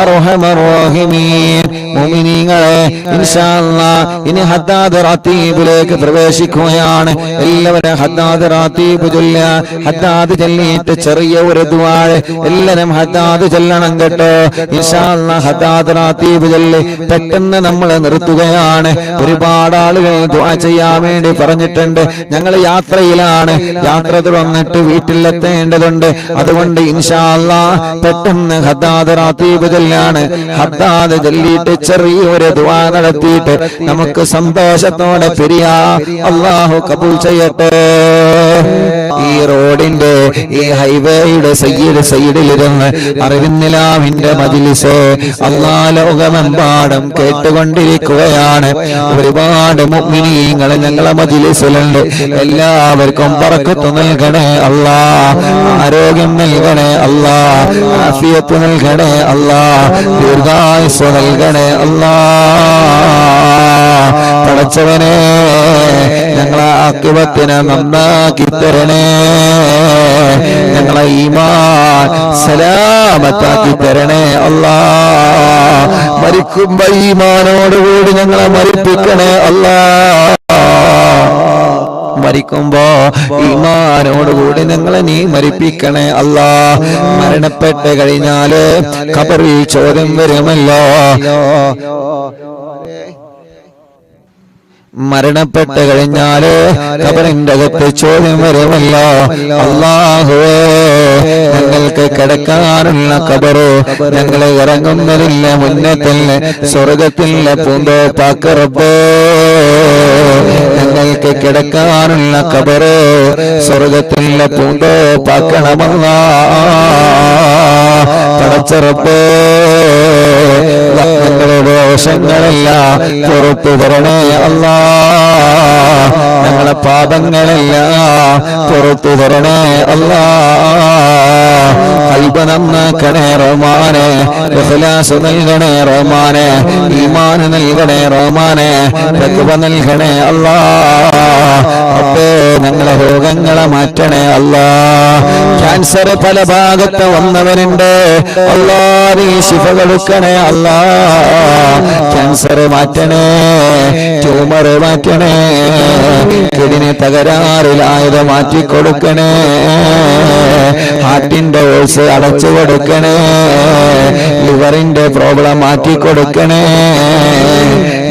[SPEAKER 1] അർഹമർ റഹീമീൻ. മുഅ്മിനീങ്ങളെ, ഇൻഷാ അല്ലാഹ് ഇനി ഹദ്ദാദ് റാത്തീബിലേക്ക് പ്രവേശിക്കുകയാണ്. എല്ലാവരും ഹദ്ദാദ് റാത്തീബ് ചൊല്ലുക. ഹദ്ദാദ് ചൊല്ലിയിട്ട് ചെറിയ ഒരു ദുആ എല്ലാവരും ഹദ്ദാദ് ചൊല്ലണം കേട്ടോ. ഇൻഷാ അല്ലാഹ് ഹദ്ദാദ് റാത്തീബ് ചൊല്ലി പെട്ടെന്ന് നമ്മൾ നിർത്തുകയാണ്. ഒരുപാട് ആളുകൾ ദുആ ചെയ്യാൻ വേണ്ടി പറഞ്ഞിട്ടുണ്ട്. ഞങ്ങൾ യാത്രയിലാണ്, യാത്ര തുടർന്നിട്ട് വീട്ടിലെത്തേണ്ടതുണ്ട്. അതുകൊണ്ട് ഇൻഷാ അല്ലാഹ് പെട്ടെന്ന് ഹദ്ദാദ് റാത്തീബ് ചൊല്ലാണ്. ഹദ്ദാദ് ചൊല്ലിയിട്ട് ചെറിയൊരു ദുആ നടത്തിയിട്ട് നമുക്ക് സന്തോഷത്തോടെ പിരിയാ. അല്ലാഹു കബൂൽ ചെയ്യട്ടെ. ഈ റോഡിന്റെ, ഈ ഹൈവേയുടെ സൈഡിലിരുന്ന് അറിവിന്നിലാവിന്റെ മജ്ലിസ് അല്ലാഹ് ലോകമെമ്പാടും കേട്ടുകൊണ്ടിരിക്കുകയാണ്. ഒരുപാട് മുഅ്മിനീങ്ങൾ ഞങ്ങളെ മജ്ലിസിലുണ്ട്. എല്ലാവർക്കും ബറക്കത്ത് നൽകണേ അല്ലാഹ്, ആരോഗ്യം നൽകണേ അല്ലാഹ്, ആഫിയത്ത് നൽകണേ അല്ലാഹ്, ദീർഘായുസ്സ് നൽകണേ അല്ലാഹ്. പടച്ചവനെ, ഞങ്ങളെ ആഖിബത്തിനെ നന്നാക്കി തരണേ, ഞങ്ങളെ ഈമാൻ സലാമത്താക്കി തരണേ അല്ലാഹ്. മരിക്കുമ്പോ ഈമാനോടുകൂടി ഞങ്ങളെ മരിപ്പിക്കണേ അല്ലാഹ്. മരിക്കുമ്പോ ഈമാനോടുകൂടി ഞങ്ങളെ നീ മരിപ്പിക്കണേ അല്ലാഹ്. മരണപ്പെട്ട് കഴിഞ്ഞാല് ഖബറിൽ ചോദ്യം വരുമല്ലോ. മരണപ്പെട്ട് കഴിഞ്ഞാല് ഖബറിന്റെ അകത്ത് ചോദ്യം വരുമല്ലോ. അല്ലാഹുവേ, ഞങ്ങൾക്ക് കിടക്കാനുള്ള ഖബറ് ഞങ്ങളെ ഇറങ്ങുന്നതില്ല മുന്നത്തില്ല സ്വർഗത്തില്ല പൂന്തോപ്പാക്ക് റബ്ബേ. ഞങ്ങൾക്ക് കിടക്കാനുള്ള ഖബറ് സ്വർഗത്തില്ല പൂന്തോപ്പാക്കണമല്ലാ. പടച്ച റബ്ബേ, ഞങ്ങളുടെ ദോഷങ്ങളെല്ലാം പുറത്തു തരണേ അല്ലാ. ഞങ്ങളെ പാപങ്ങളെല്ലാം പുറത്തു തരണേ അല്ലാ. ഖൽബ് നന്നാക്കണേ റഹ്മാനെ, ഇഖ്ലാസ് നൽകണേ റഹ്മാനെ, ഈമാൻ നൽകണേ റഹ്മാനെ, തഖ്വ നൽകണേ അല്ലാ. അപ്പേ ഞങ്ങളെ രോഗങ്ങളെ മാറ്റണേ അല്ലാ. ക്യാൻസർ പല ഭാഗത്ത് വന്നവരുണ്ട് അല്ലാ, നീ ശിഫ കൊടുക്കണേ അല്ലാ. ക്യാൻസർ മാറ്റണേ, ട്യൂമർ മാറ്റണേ, കിഡ്നി തകരാറിലായത് മാറ്റിക്കൊടുക്കണേ, ഹാർട്ടിന്റെ ഓൾസ് അടച്ചു കൊടുക്കണേ, ലിവറിന്റെ പ്രോബ്ലം മാറ്റിക്കൊടുക്കണേ,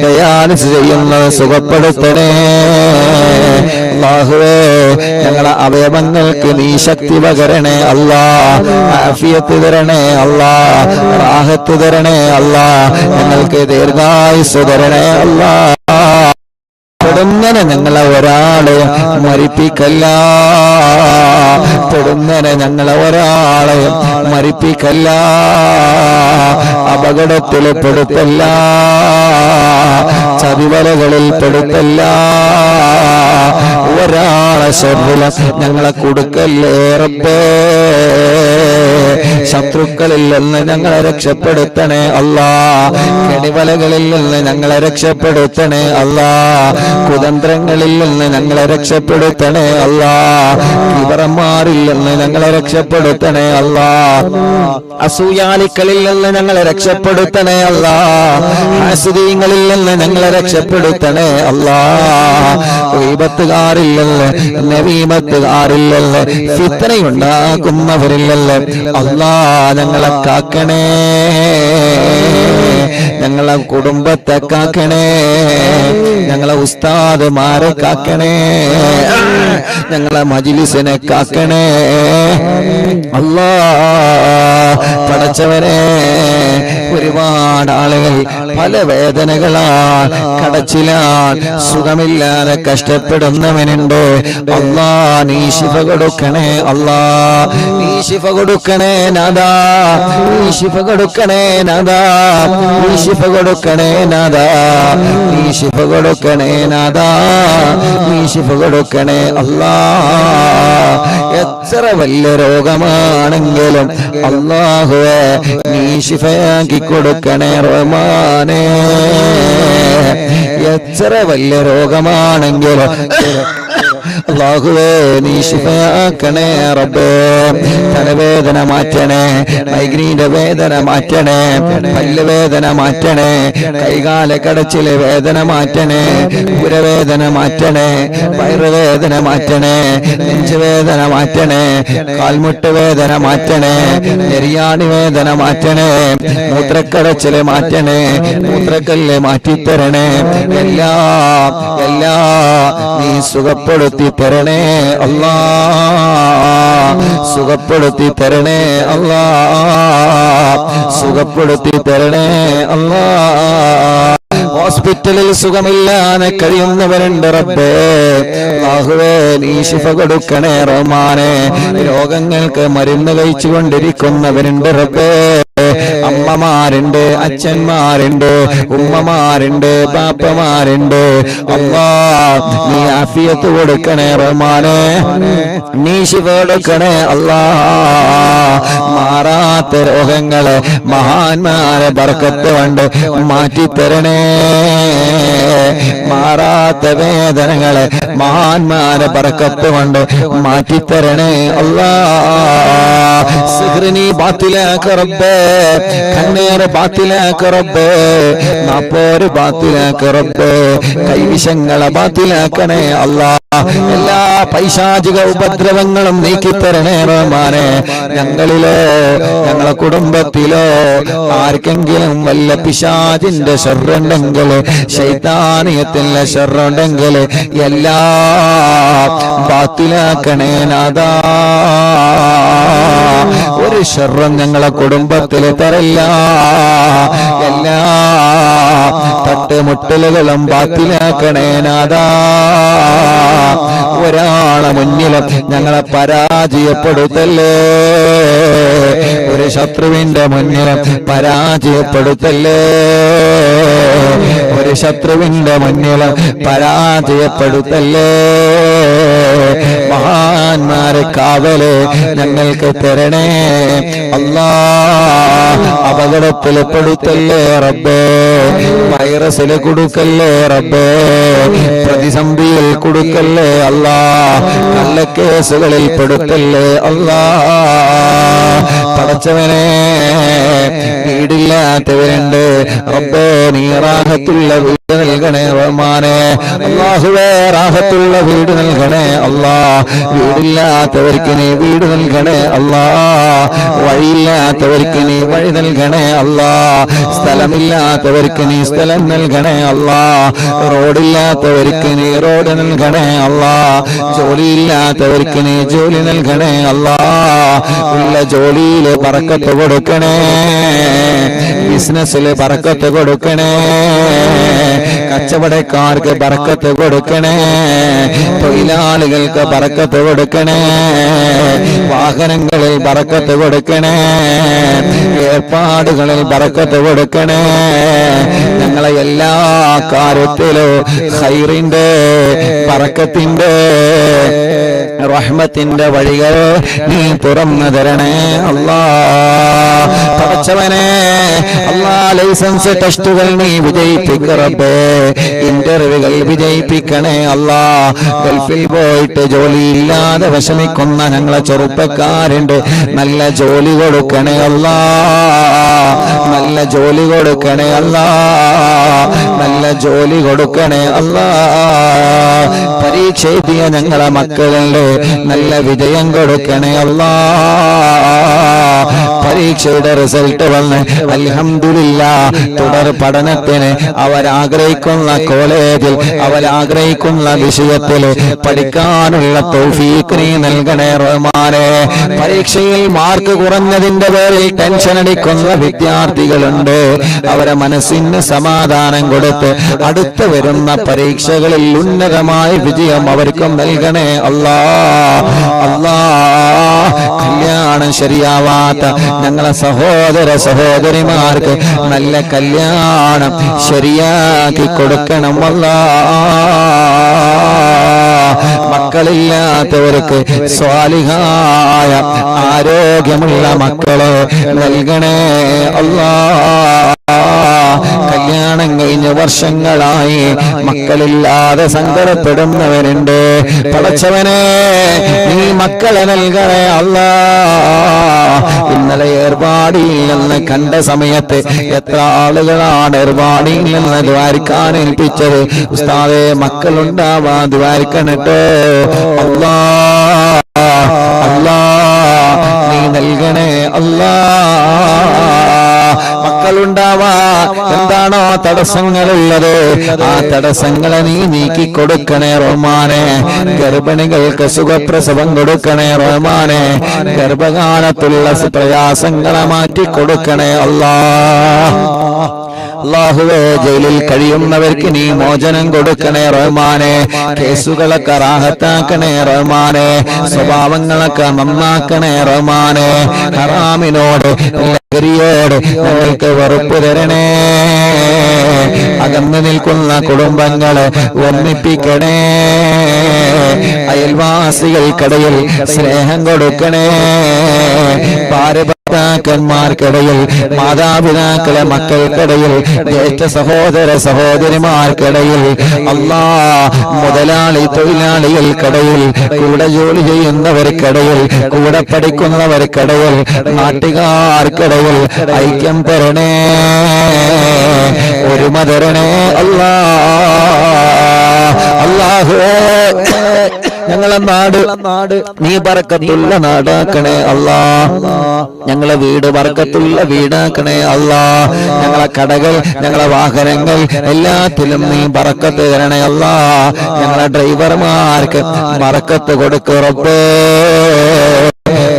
[SPEAKER 1] ഡയാലിസിസ് ചെയ്യുന്നത് സുഖപ്പെടുത്തണേ. അല്ലാഹുവേ, ഞങ്ങളെ അവയവങ്ങൾക്ക് നീ ശക്തി പകരണേ അല്ലാ. ആഫിയത്ത് തരണേ അല്ലാ, റാഹത്ത് തരണേ അല്ലാ. ഞങ്ങൾക്ക് ദീർഘായുസ് തരണേ അല്ലാ. പെടുന്നനെ ഞങ്ങളെ ഒരാളെ മരിപ്പിക്കല്ല, പെടുന്നനെ ഞങ്ങളെ ഒരാളെ മരിപ്പിക്കല്ല, അപകടത്തിൽ പെടുത്തല്ല, ചതിവലകളിൽ പെടുത്തല്ല, ഒരാളെ ശർദ്ദില ഞങ്ങളെ കൊടുക്കല്ലേ റബ്ബേ. ശത്രുക്കളിൽ നിന്ന് ഞങ്ങളെ രക്ഷപ്പെടുത്തണേ അല്ലാ. കെണിവലകളിൽ നിന്ന് ഞങ്ങളെ രക്ഷപ്പെടുത്തണേ അല്ലാ. കുതന്ത്രങ്ങളിൽ നിന്ന് ഞങ്ങളെ രക്ഷപ്പെടുത്തണേ അല്ലാ. കിവറന്മാരിൽ നിന്ന് ഞങ്ങളെ രക്ഷപ്പെടുത്തണേ അല്ലാ. അസൂയാലിക്കളിൽ നിന്ന് ഞങ്ങളെ രക്ഷപ്പെടുത്തണേ അല്ലാ. ഹാസിദീങ്ങളിൽ നിന്ന് ഞങ്ങളെ രക്ഷപ്പെടുത്തണേ അല്ലാ. ഗീബത്തുകാരിൽ നിന്ന്, നമീമത്തുകാരിൽ നിന്ന്, ഫിത്നയുണ്ടാക്കുന്നവരിൽ നിന്ന് അല്ലാ ഞങ്ങളെ കാക്കണേ. ഞങ്ങളെ കുടുംബത്തെ കാക്കണേ, ഞങ്ങളെ ഉസ്താദ്മാരെ കാക്കണേ, ഞങ്ങളെ മജ്ലിസിനെ കാക്കണേ അല്ലാ. പടച്ചവനെ, ഒരുപാട് ആളുകൾ പല വേദനകളാൽ കടച്ചിലാൽ സുഖമില്ലാതെ കഷ്ടപ്പെടുന്നവനുണ്ട് അല്ലാ. നീ ശിഫ കൊടുക്കണേ അല്ലാ. നീ ശിഫ കൊടുക്കണേ നാദാ, നീ ശിഫ കൊടുക്കണേ നാദാ, നീ ശിഫ കൊടുക്കണേ നാദാ, നീ ശിഫ കൊടുക്കണേ നാദാ, നീ ശിഫ കൊടുക്കണേ അല്ലാ. എത്ര വലിയ രോഗമാണെങ്കിലും അല്ലാഹുവേ നീ ശിഫയാക്കി കൊടുക്കണേ റഹ്മാനേ. എത്ര വലിയ രോഗമാണെങ്കിലും അല്ലാഹുവേ നീ ശിഫയാക്കണേ റബ്ബേ. തലവേദന മാറ്റണേ, മൈഗ്രീന്റെ വേദന മാറ്റണേ, പല്ലുവേദന മാറ്റണേ, കൈകാല കടച്ചിലെ വേദന മാറ്റണേ, ഉരവേദന മാറ്റണേ, വയറുവേദന മാറ്റണേ, നെഞ്ചുവേദന മാറ്റണേ, കാൽമുട്ട് വേദന മാറ്റണേ, നെരിയാണി വേദന മാറ്റണേ, മൂത്രക്കടച്ചില് മാറ്റണേ, മൂത്രക്കല്ല് മാറ്റിത്തരണേ. എല്ലാം നീ സുഖപ്പെടുത്തി തരണേ അല്ലാ, സുഖപ്പെടുത്തി തരണേ അല്ലാ, സുഖപ്പെടുത്തി തരണേ അല്ലാ. ഹോസ്പിറ്റലിൽ സുഖമില്ലാതെ കഴിയുന്നവരുണ്ട് റബ്ബേ. അല്ലാഹുവേ നീ ശിഫ കൊടുക്കണേ റഹ്മാനേ. രോഗങ്ങൾക്ക് മരുന്ന് കഴിച്ചുകൊണ്ടിരിക്കുന്നവരുണ്ട് റബ്ബേ. അമ്മമാരുണ്ട്, അച്ഛന്മാരുണ്ട്, ഉമ്മമാരുണ്ട്, ബാപ്പമാരുണ്ട്. അല്ലാ നീ ആഫിയത്ത് കൊടുക്കണേ റഹ്മാനേ. നീ ശിഫ കൊടുക്കണേ അല്ലാ. മാറാത്ത രോഗങ്ങളെ മഹാന്മാരെ ബർക്കത്ത് കൊണ്ട് മാറ്റിത്തരണേ. മാറാത്ത വേദനകളെ മഹാന്മാരെ ബർക്കത്ത് കൊണ്ട് മാറ്റിത്തരണേ അല്ലാ. സിഹ്റിനി ബാത്തിലാക്ക് റബ്ബേ, കണ്ണേറ് ബാത്തിലാക്ക് റബ്ബേ, നാപ്പോര് ബാത്തിലാക്ക് റബ്ബേ, കൈവിഷങ്ങളെ ബാത്തിലാക്കണേ അല്ലാ. എല്ലാ പൈശാചിക ഉപദ്രവങ്ങളും നീക്കിത്തരണേ റഹ്മാനെ. ഞങ്ങളിലോ ഞങ്ങളെ കുടുംബത്തിലോ ആർക്കെങ്കിലും വല്ല പിശാചിന്റെ ശർറുണ്ടെങ്കിൽ, ശൈത്താനിയത്തിന്റെ ശർറുണ്ടെങ്കിൽ എല്ലാം ബാത്തിലാക്കണേ നാഥാ. ഒരു ശർറും ഞങ്ങളെ കുടുംബത്തിൽ തരല്ല. എല്ലാ തട്ടുമുട്ടലുകളും ബാത്തിലാക്കണേ നാഥാ. ഒരാളെ മുന്നിലും ഞങ്ങളെ പരാജയപ്പെടുത്തല്ലേ. ഒരു ശത്രുവിന്റെ മുന്നിലും പരാജയപ്പെടുത്തല്ലേ. ഒരു ശത്രുവിന്റെ മുന്നിലും പരാജയപ്പെടുത്തല്ലേ. മഹാന്മാരെ കാവല് ഞങ്ങൾക്ക് തരണേ അല്ലാ. അപകടത്തിൽ പെടുത്തല്ലേ റബ്ബേ. വൈറസിൽ കൊടുക്കല്ലേ റബ്ബേ. പ്രതിസന്ധിയിൽ കൊടുക്കല്ലേ അല്ലാ. കള്ളക്കേസുകളിൽ പെടുത്തല്ലേ അല്ലാ. പടച്ചവനെ, വീടില്ലാത്തവരുണ്ട് റബ്ബേ, നീ റാഹത്തുള്ള വീട് നൽകണേ റഹ്മാനെ. അല്ലാഹുവേ, റാഹത്തുള്ള വീട് നൽകണേ അല്ലാ. വീടില്ലാത്തവർക്ക് നീ വീട് നൽകണേ അല്ലാ. വഴിയില്ലാത്തവർക്ക് നീ വഴി നൽകണേ അല്ലാ. സ്ഥലമില്ലാത്തവർക്ക് നീ സ്ഥലം നൽകണേ അല്ലാ. റോഡില്ലാത്തവർക്ക് നീ റോഡ് നൽകണേ അല്ലാ. ജോലിയില്ലാത്തവർക്ക് നീ ജോലി നൽകണേ അല്ലാ. ഉള്ള ജോലിയിൽ ബറക്കത്ത് കൊടുക്കണേ. ബിസിനസ്സിൽ ബറക്കത്ത് കൊടുക്കണേ. കച്ചവടക്കാർക്ക് ബറക്കത്ത് കൊടുക്കണേ. തൊഴിലാളികൾക്ക് ബറക്കത്ത് കൊടുക്കണേ. വാഹനങ്ങളിൽ ബറക്കത്ത് കൊടുക്കണേ. ഏർപ്പാടുകളിൽ ബറക്കത്ത് കൊടുക്കണേ. ഞങ്ങളെ എല്ലാ കാര്യത്തിലും ഖൈറിന്റെ ബറക്കത്തിന്റെ റഹ്മത്തിന്റെ വഴികൾ നീ തുറന്നു തരണേ അല്ലാ. പടച്ചവനെ അല്ലാ, ലൈസൻസ് ടെസ്റ്റുകൾ നീ വിജയിപ്പിക്കറബേ. ഇന്റർവ്യൂകൾ വിജയിപ്പിക്കണേ അല്ലാ. ഗൾഫിൽ പോയിട്ട് ജോലിയില്ലാതെ വിഷമിക്കുന്ന ഞങ്ങളെ ചെറുപ്പക്കാരുണ്ട്. നല്ല ജോലി കൊടുക്കണേ അല്ലാ. നല്ല ജോലി കൊടുക്കണേ അല്ലാ. നല്ല ജോലി കൊടുക്കണേ അല്ലാ. പരീക്ഷ എഴുതിയ ഞങ്ങളെ മക്കളുണ്ട്. നല്ല വിജയം കൊടുക്കണേ അല്ലാ. പരീക്ഷയുടെ റിസൾട്ട് വന്ന് അൽഹംദുലില്ലാഹ് തുടർ പഠനത്തിന് അവരാഗ്രഹിക്കുന്ന കോളേജിൽ അവരാഗ്രഹിക്കുന്ന വിഷയത്തിൽ പഠിക്കാനുള്ള തൗഫീഖ് നീ നൽകണേ റഹ്മാനേ. പരീക്ഷയിൽ മാർക്ക് കുറഞ്ഞതിന്റെ പേരിൽ ടെൻഷൻ അടിക്കുന്ന വിദ്യാർത്ഥികളുണ്ട്. അവരെ മനസ്സിന് സമാധാനം കൊടുത്ത് അടുത്ത് വരുന്ന പരീക്ഷകളിൽ ഉന്നതമായ വിജയം അവർക്കും നൽകണേ അല്ലാ. അല്ലാ, കല്യാണം ശരിയാവാത്ത ഞങ്ങളെ സഹോദര സഹോദരിമാർക്ക് നല്ല കല്യാണം ശരിയാക്കി കൊടുക്കണം അല്ലാ. മക്കളില്ലാത്തവർക്ക് സ്വാലിഹായ ആരോഗ്യമുള്ള മക്കളെ നൽകണേ അല്ലാ. കല്യാണം കഴിഞ്ഞ് വർഷങ്ങളായി മക്കളില്ലാതെ സങ്കടപ്പെടുന്നവരുണ്ട്. പടച്ചവനെ, നീ മക്കളെ നൽകണേ അല്ലാ. ഇന്നലെ ഏർപാടിയിൽ നിന്ന് കണ്ട സമയത്ത് എത്ര ആളുകളാണ് ഏർപാടിയിൽ നിന്ന് ദ്വാരിക്കാൻ ഏൽപ്പിച്ചത്. ഉസ്താദേ, മക്കളുണ്ടാവാൻ ദ്വാരിക്കണട്ടോ അല്ലാ. അല്ലാ, നീ നൽകണേ അല്ലാ. മക്കളുണ്ടാവാ എന്താണോ തടസ്സങ്ങളുള്ളത്, ആ തടസ്സങ്ങളെ നീ നീക്കി കൊടുക്കണേ റഹ്മാനെ. ഗർഭിണികൾക്ക് സുഖപ്രസവം കൊടുക്കണേ റഹ്മാനെ. ഗർഭകാലത്തുള്ള പ്രയാസങ്ങളെ മാറ്റി കൊടുക്കണേ അല്ലാ. അല്ലാഹുവേ, ജയിലിൽ കഴിയുന്നവർക്ക് നീ മോചനം കൊടുക്കണേ റഹ്മാനെ. കേസുകളൊക്കെ റാഹത്താക്കണേ റഹ്മാനെ. സ്വഭാവങ്ങളൊക്കെ നന്നാക്കണേ റഹ്മാനെ. ഹറാമിനോട് ലഹരിയോട് ഞങ്ങൾക്ക് വെറുപ്പ് തരണേ. അകന്നു നിൽക്കുന്ന കുടുംബങ്ങളെ ഒന്നിപ്പിക്കണേ. അയൽവാസികൾക്കിടയിൽ സ്നേഹം കൊടുക്കണേ. ഭർത്താക്കന്മാർക്കിടയിൽ, മാതാപിതാക്കളെ മക്കൾക്കിടയിൽ, ജ്യേഷ്ഠ സഹോദര സഹോദരിമാർക്കിടയിൽ, അല്ലാ, മുതലാളി തൊഴിലാളികൾക്കിടയിൽ, കൂടെ ജോലി ചെയ്യുന്നവർക്കിടയിൽ, കൂടെ പഠിക്കുന്നവർക്കിടയിൽ, നാട്ടുകാർക്കിടയിൽ ഐക്യം തരണേ. ഒരുമ തരണേ അല്ലാ. അല്ലാഹുവേ, ഞങ്ങളെ നാട് നീ ബർക്കത്തുള്ള നാടാക്കണേ അല്ലാ. ഞങ്ങളെ വീട് ബർക്കത്തുള്ള വീടാക്കണേ അല്ലാ. ഞങ്ങളെ കടകൾ, ഞങ്ങളെ വാഹനങ്ങൾ എല്ലാത്തിലും നീ ബർക്കത്ത് തരണേ അല്ലാ. ഞങ്ങളെ ഡ്രൈവർമാർക്ക് ബർക്കത്ത് കൊടുക്ക് റബ്ബേ.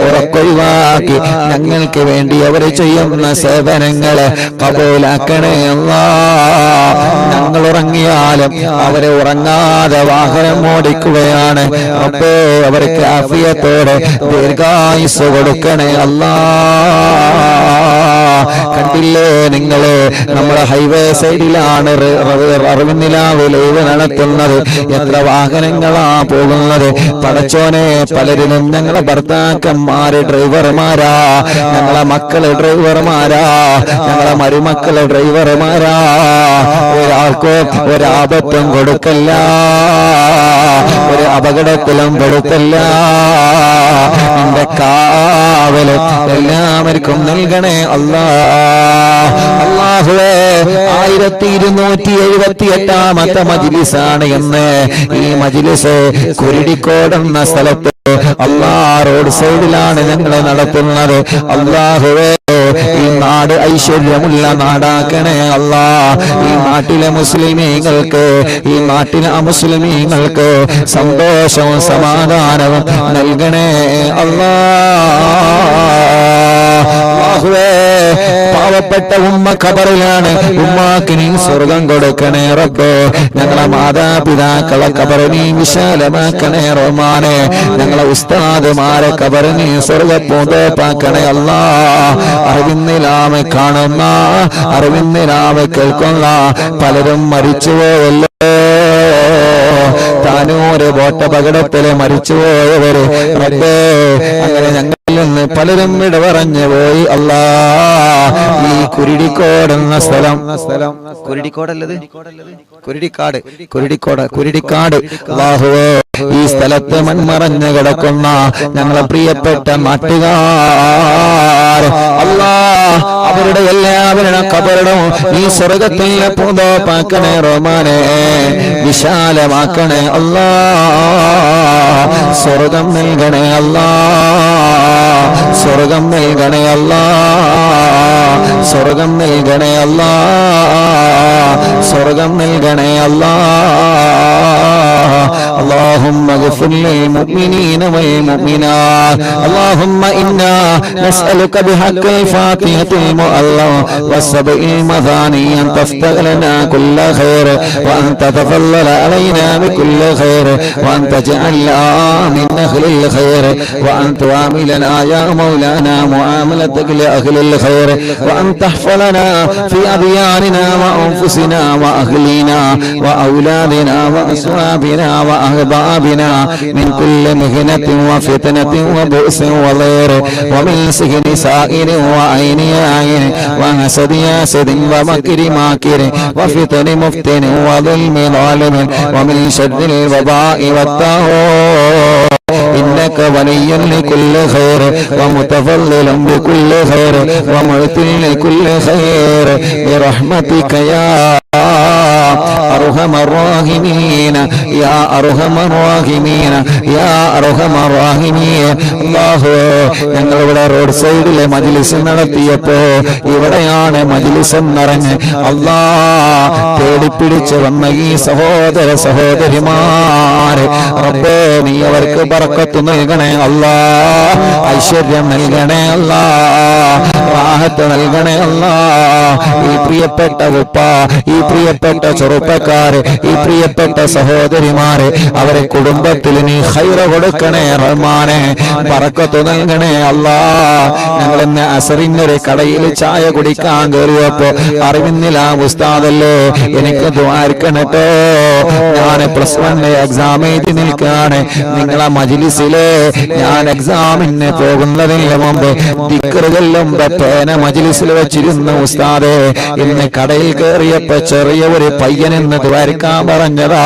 [SPEAKER 1] ഉറക്കൊഴിവാക്കി ഞങ്ങൾക്ക് വേണ്ടി അവർ ചെയ്യുന്ന സേവനങ്ങളെ കബൂലാക്കണേ അല്ലാ. ഞങ്ങൾ ഉറങ്ങിയാലും അവരെ ഉറങ്ങാതെ വാഹനം ഓടിക്കുകയാണ് റബ്ബേ. അവർക്ക് ആഫിയത്തോടെ ദീർഘായുസ്സ് കൊടുക്കണേ അല്ലാ. കണ്ടില്ലേ നിങ്ങള്, നമ്മുടെ ഹൈവേ സൈഡിലാണ് അറിവിന്നിലാവ് ലൈവ് നടത്തുന്നത്. എത്ര വാഹനങ്ങളാ പോകുന്നത് പടച്ചോനെ. പലരിലും ഞങ്ങളെ ഭർത്താക്കന്മാര് ഡ്രൈവർമാരാ, ഞങ്ങളെ മക്കള് ഡ്രൈവർമാരാ, ഞങ്ങളെ മരുമക്കള് ഡ്രൈവർമാരാ. ഒരാൾക്കോ ഒരാപത്തും കൊടുക്കല്ല, ഒരു അപകടത്തിലും കൊടുക്കല്ല. നിന്റെ കാവല് എല്ലാവർക്കും നൽകണേ അല്ലാ. അല്ലാഹുവേ, 1278 മജ്ലിസാണ് എന്ന് ഈ മജ്ലിസ് കുരുടിക്കോട് എന്ന സ്ഥലത്ത് അല്ലാ റോഡ് സൈഡിലാണ് ഞങ്ങൾ നടത്തുന്നത്. അല്ലാഹുവേ, ഈ നാട് ഐശ്വര്യമുള്ള നാടാക്കണേ അല്ലാ. ഈ നാട്ടിലെ മുസ്ലിമീങ്ങൾക്ക്, ഈ നാട്ടിലെ അമുസ്ലിമീങ്ങൾക്ക് സന്തോഷവും സമാധാനവും നൽകണേ അല്ലാ. പാവപ്പെട്ട ഉമ്മ ഖബറിലാണ്, ഉമ്മാക്ക് നീ സ്വർഗം കൊടുക്കണേ റബ്ബേ. ഞങ്ങളെ മാതാപിതാക്കളെ ഖബർ നീ വിശാലമാക്കണേ റഹ്മാനെ. ഞങ്ങളെ ഉസ്താദുമാരെ ഖബർ നീ സ്വർഗപ്പൂന്തോപ്പാക്കണേ അല്ലാ. അറിവിന്നിലാമെ കാണുന്ന, അറിവിന്നിലാമെ കേൾക്കുന്ന പലരും മരിച്ചുപോയല്ലോ. താനൂര് ബോട്ടപകടത്തില് മരിച്ചുപോയവര് റബ്ബേ, അങ്ങനെ ഞങ്ങളിൽ നിന്ന് പലരും വിട പറഞ്ഞു പോയി അല്ലാ. ഈ കുരുടിക്കോട് എന്ന സ്ഥലം, കുരുടിക്കോടല്ലത്, കുരുടിക്കാട് അല്ലാഹുവേ, ഈ സ്ഥലത്ത് മൺമറഞ്ഞു കിടക്കുന്ന ഞങ്ങളെ പ്രിയപ്പെട്ട നാട്ടുകാർ അല്ലാ, അവരുടെ എല്ലാവരുടെ ഖബറും ഈ സ്വർഗത്തിലെ പൂന്തോപ്പാക്കണേ റഹ്മാനെ. വിശാലമാക്കണേ അല്ലാ. സ്വർഗം നൽകണേ അല്ലാ. സ്വർഗം നൽകണേ അല്ലാ. സ്വർഗം നൽകണേ അല്ലാ. സ്വർഗം നൽകണേ അല്ലാ. اللهم اغفر للمؤمنين والمؤمنات. اللهم إنا نسألك بحق الفاتحة المؤلم والسبع المثاني أن تفتح لنا كل خير، وأن تتفضل علينا بكل خير، وأن تجعلنا من أهل الخير، وأن تعاملنا يا مولانا معاملتك لأهل الخير، وأن تحفظنا في أدياننا وأنفسنا وأهلنا وأولادنا وأصحابنا وأحبابنا من كل مهنة وفتنة وبؤس وضير، ومن سجن سائر وعين عين، وحسد حاسد ومكر ماكر، وفتن مفتن وظلم ظالم، ومن شر الوباء والطاغوت. إنك ولي لكل خير، ومتفضل بكل خير، ومعطي لكل خير، برحمتك يا أرحم الراحمين، يا أرحم الراحمين، يا أرحم الراحمين. അല്ലാഹു, ഞങ്ങളിവിടെ റോഡ് സൈഡിലെ മജ്ലിസ് നടത്തിയപ്പോ ഇവിടെയാണ് മജ്ലിസ് എന്നറിഞ്ഞ് അല്ലാ തേടിപ്പിടിച്ച് വന്ന ഈ സഹോദര സഹോദരിമാര് റബ്ബേ, നീ അവർക്ക് ബർക്കത്ത് നൽകണേ അല്ലാ. ഐശ്വര്യം നൽകണേ അല്ലാ. റാഹത്ത് നൽകണേ അല്ലാ. ഈ പ്രിയപ്പെട്ട ഉപ്പ, ഈ പ്രിയപ്പെട്ട ചെറുപ്പക്കാര്, ഈ പ്രിയപ്പെട്ട സഹോദരിമാര്, അവരെ കുടുംബത്തിൽ നീ ഖൈറ കൊടുക്കണേ റഹ്മാനെ. ബർക്കത്ത് നൽകണേ അല്ലാ. ഞങ്ങൾ ഇന്ന് അസറിനൊരു കടയിൽ ചായ കുടിക്കാൻ കയറിയപ്പോ അറിവിന്നില്ല ഉസ്താദല്ലേ, എനിക്ക് ദ്വാരിക്കണട്ടോ, ഞാൻ +1 എക്സാം എഴുതി നിൽക്കാണ്. നിങ്ങളെ മജ്ലിസിലെ ഞാൻ എക്സാമിന് പോകുന്നതിന് മുമ്പ് ദിക്ർ ചൊല്ലുമ്പോ ഏന മജ്ലിസിൽ വെച്ചിരുന്ന ഉസ്താദേ, ഇന്ന് കടയിൽ കയറിയപ്പോ ചെറിയ ഒരു പയ്യൻ എന്ന് ദ്വാരക്കാൻ പറഞ്ഞതാ.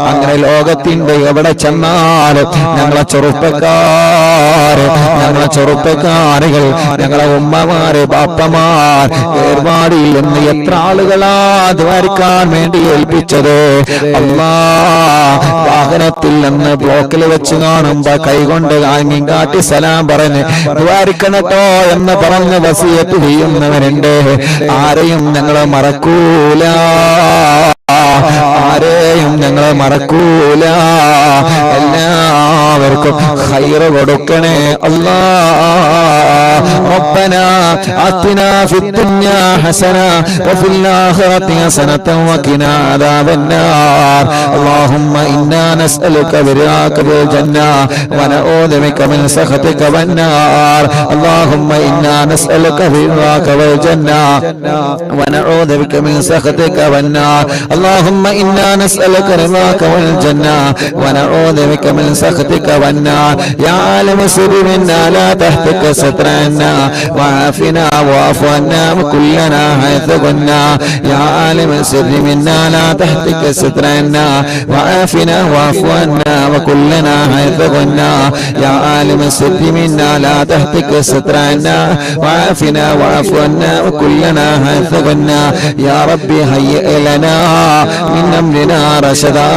[SPEAKER 1] അങ്ങനെ ലോകത്തിന്റെ എവിടെ ചെന്നാലും ഞങ്ങളെ ചെറുപ്പക്കാരുകൾ, ഞങ്ങളെ ഉമ്മമാര്, ബാപ്പമാർ, ഏർവാടിയിൽ നിന്ന് എത്ര ആളുകളാ ദ്വാരക്കാൻ വേണ്ടി ഏൽപ്പിച്ചത്. അല്ലാ, വാഹനത്തിൽ നിന്ന് ബ്ലോക്കിൽ വെച്ച് കാണുമ്പോ കൈകൊണ്ട് കാട്ടി സലാം പറഞ്ഞ് ദ്വാരിക്കണട്ടോ എന്ന് പറഞ്ഞ് വസിയത്ത് ചെയ്യുന്നവരുണ്ട്. ആരെയും ഞങ്ങൾ മറക്കൂല, ആരെയും ഞങ്ങൾ മറക്കൂല. എല്ലാവർക്കും ഖൈറ് കൊടുക്കണേ അല്ലാ. ربنا آتنا في الدنيا حسنة وفي الآخرة حسنة وقنا عذاب النار. اللهم إنا نسألك برضاك بالجنة ونعوذ بك من سخطك والنار. اللهم إنا نسألك برضاك بالجنة ونعوذ بك من سخطك والنار. اللهم إنا نسألك رضاك والجنة ونعوذ بك من سخطك والنار. يا عالم السر منا لا تهتك سترنا وعافنا واعف عنا وكلنا حيث كنا. يا عالم السر منا لا تهتك سترنا وعافنا واعف عنا وكلنا حيث كنا. يا عالم السر منا لا تهتك سترنا وعافنا واعف عنا وكلنا حيث كنا. يا ربي هيئ لنا من أمرنا رشدا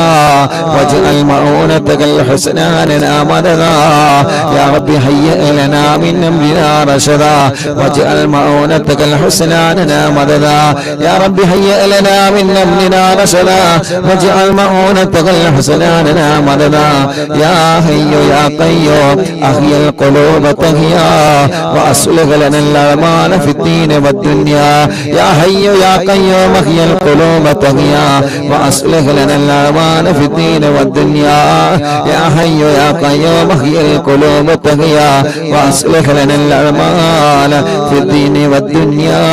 [SPEAKER 1] واجعل معونتك الحسنى لنا مددا. يا ربي هيئ لنا من أمرنا رشدا واجعل معونتك الحسنى لنا مددا. يا ربي هيئ لنا من أمرنا رشدا واجعل معونتك الحسنى لنا مددا. يا حي يا قيوم أحيي القلوب تحيا وأصلح لنا الأعمال في الدين والدنيا. يا حي يا قيوم أحيي القلوب تحيا وأصلح لنا الأعمال في الدين والدنيا. يا حي يا قيوم أحيي القلوب تحيا وأصلح لنا الأعمال في الدين والدنيا.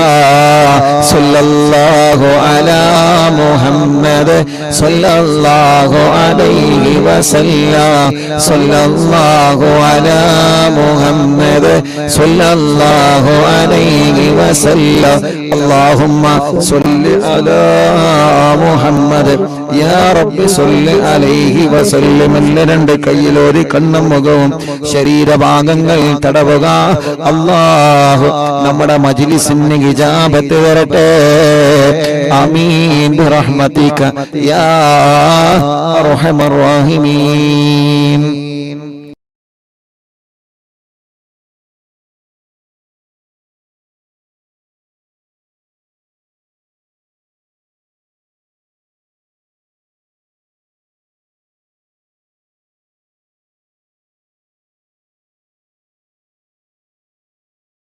[SPEAKER 1] صلى الله على محمد صلى الله عليه وسلم. صلى الله على محمد صلى الله عليه وسلم. اللهم صل على محمد يا رب صل عليه وسلم. രണ്ട് കയ്യിലൊരു കണ്ണും മുഖവും ശരീരഭാഗങ്ങൾ തടവുക. അല്ലാഹു നമ്മുടെ മജ്ലിസിന് ഇജാബത്ത് തരട്ടെ. ആമീൻ ബിറഹ്മതിക യാ അർഹമർ റഹീമീൻ.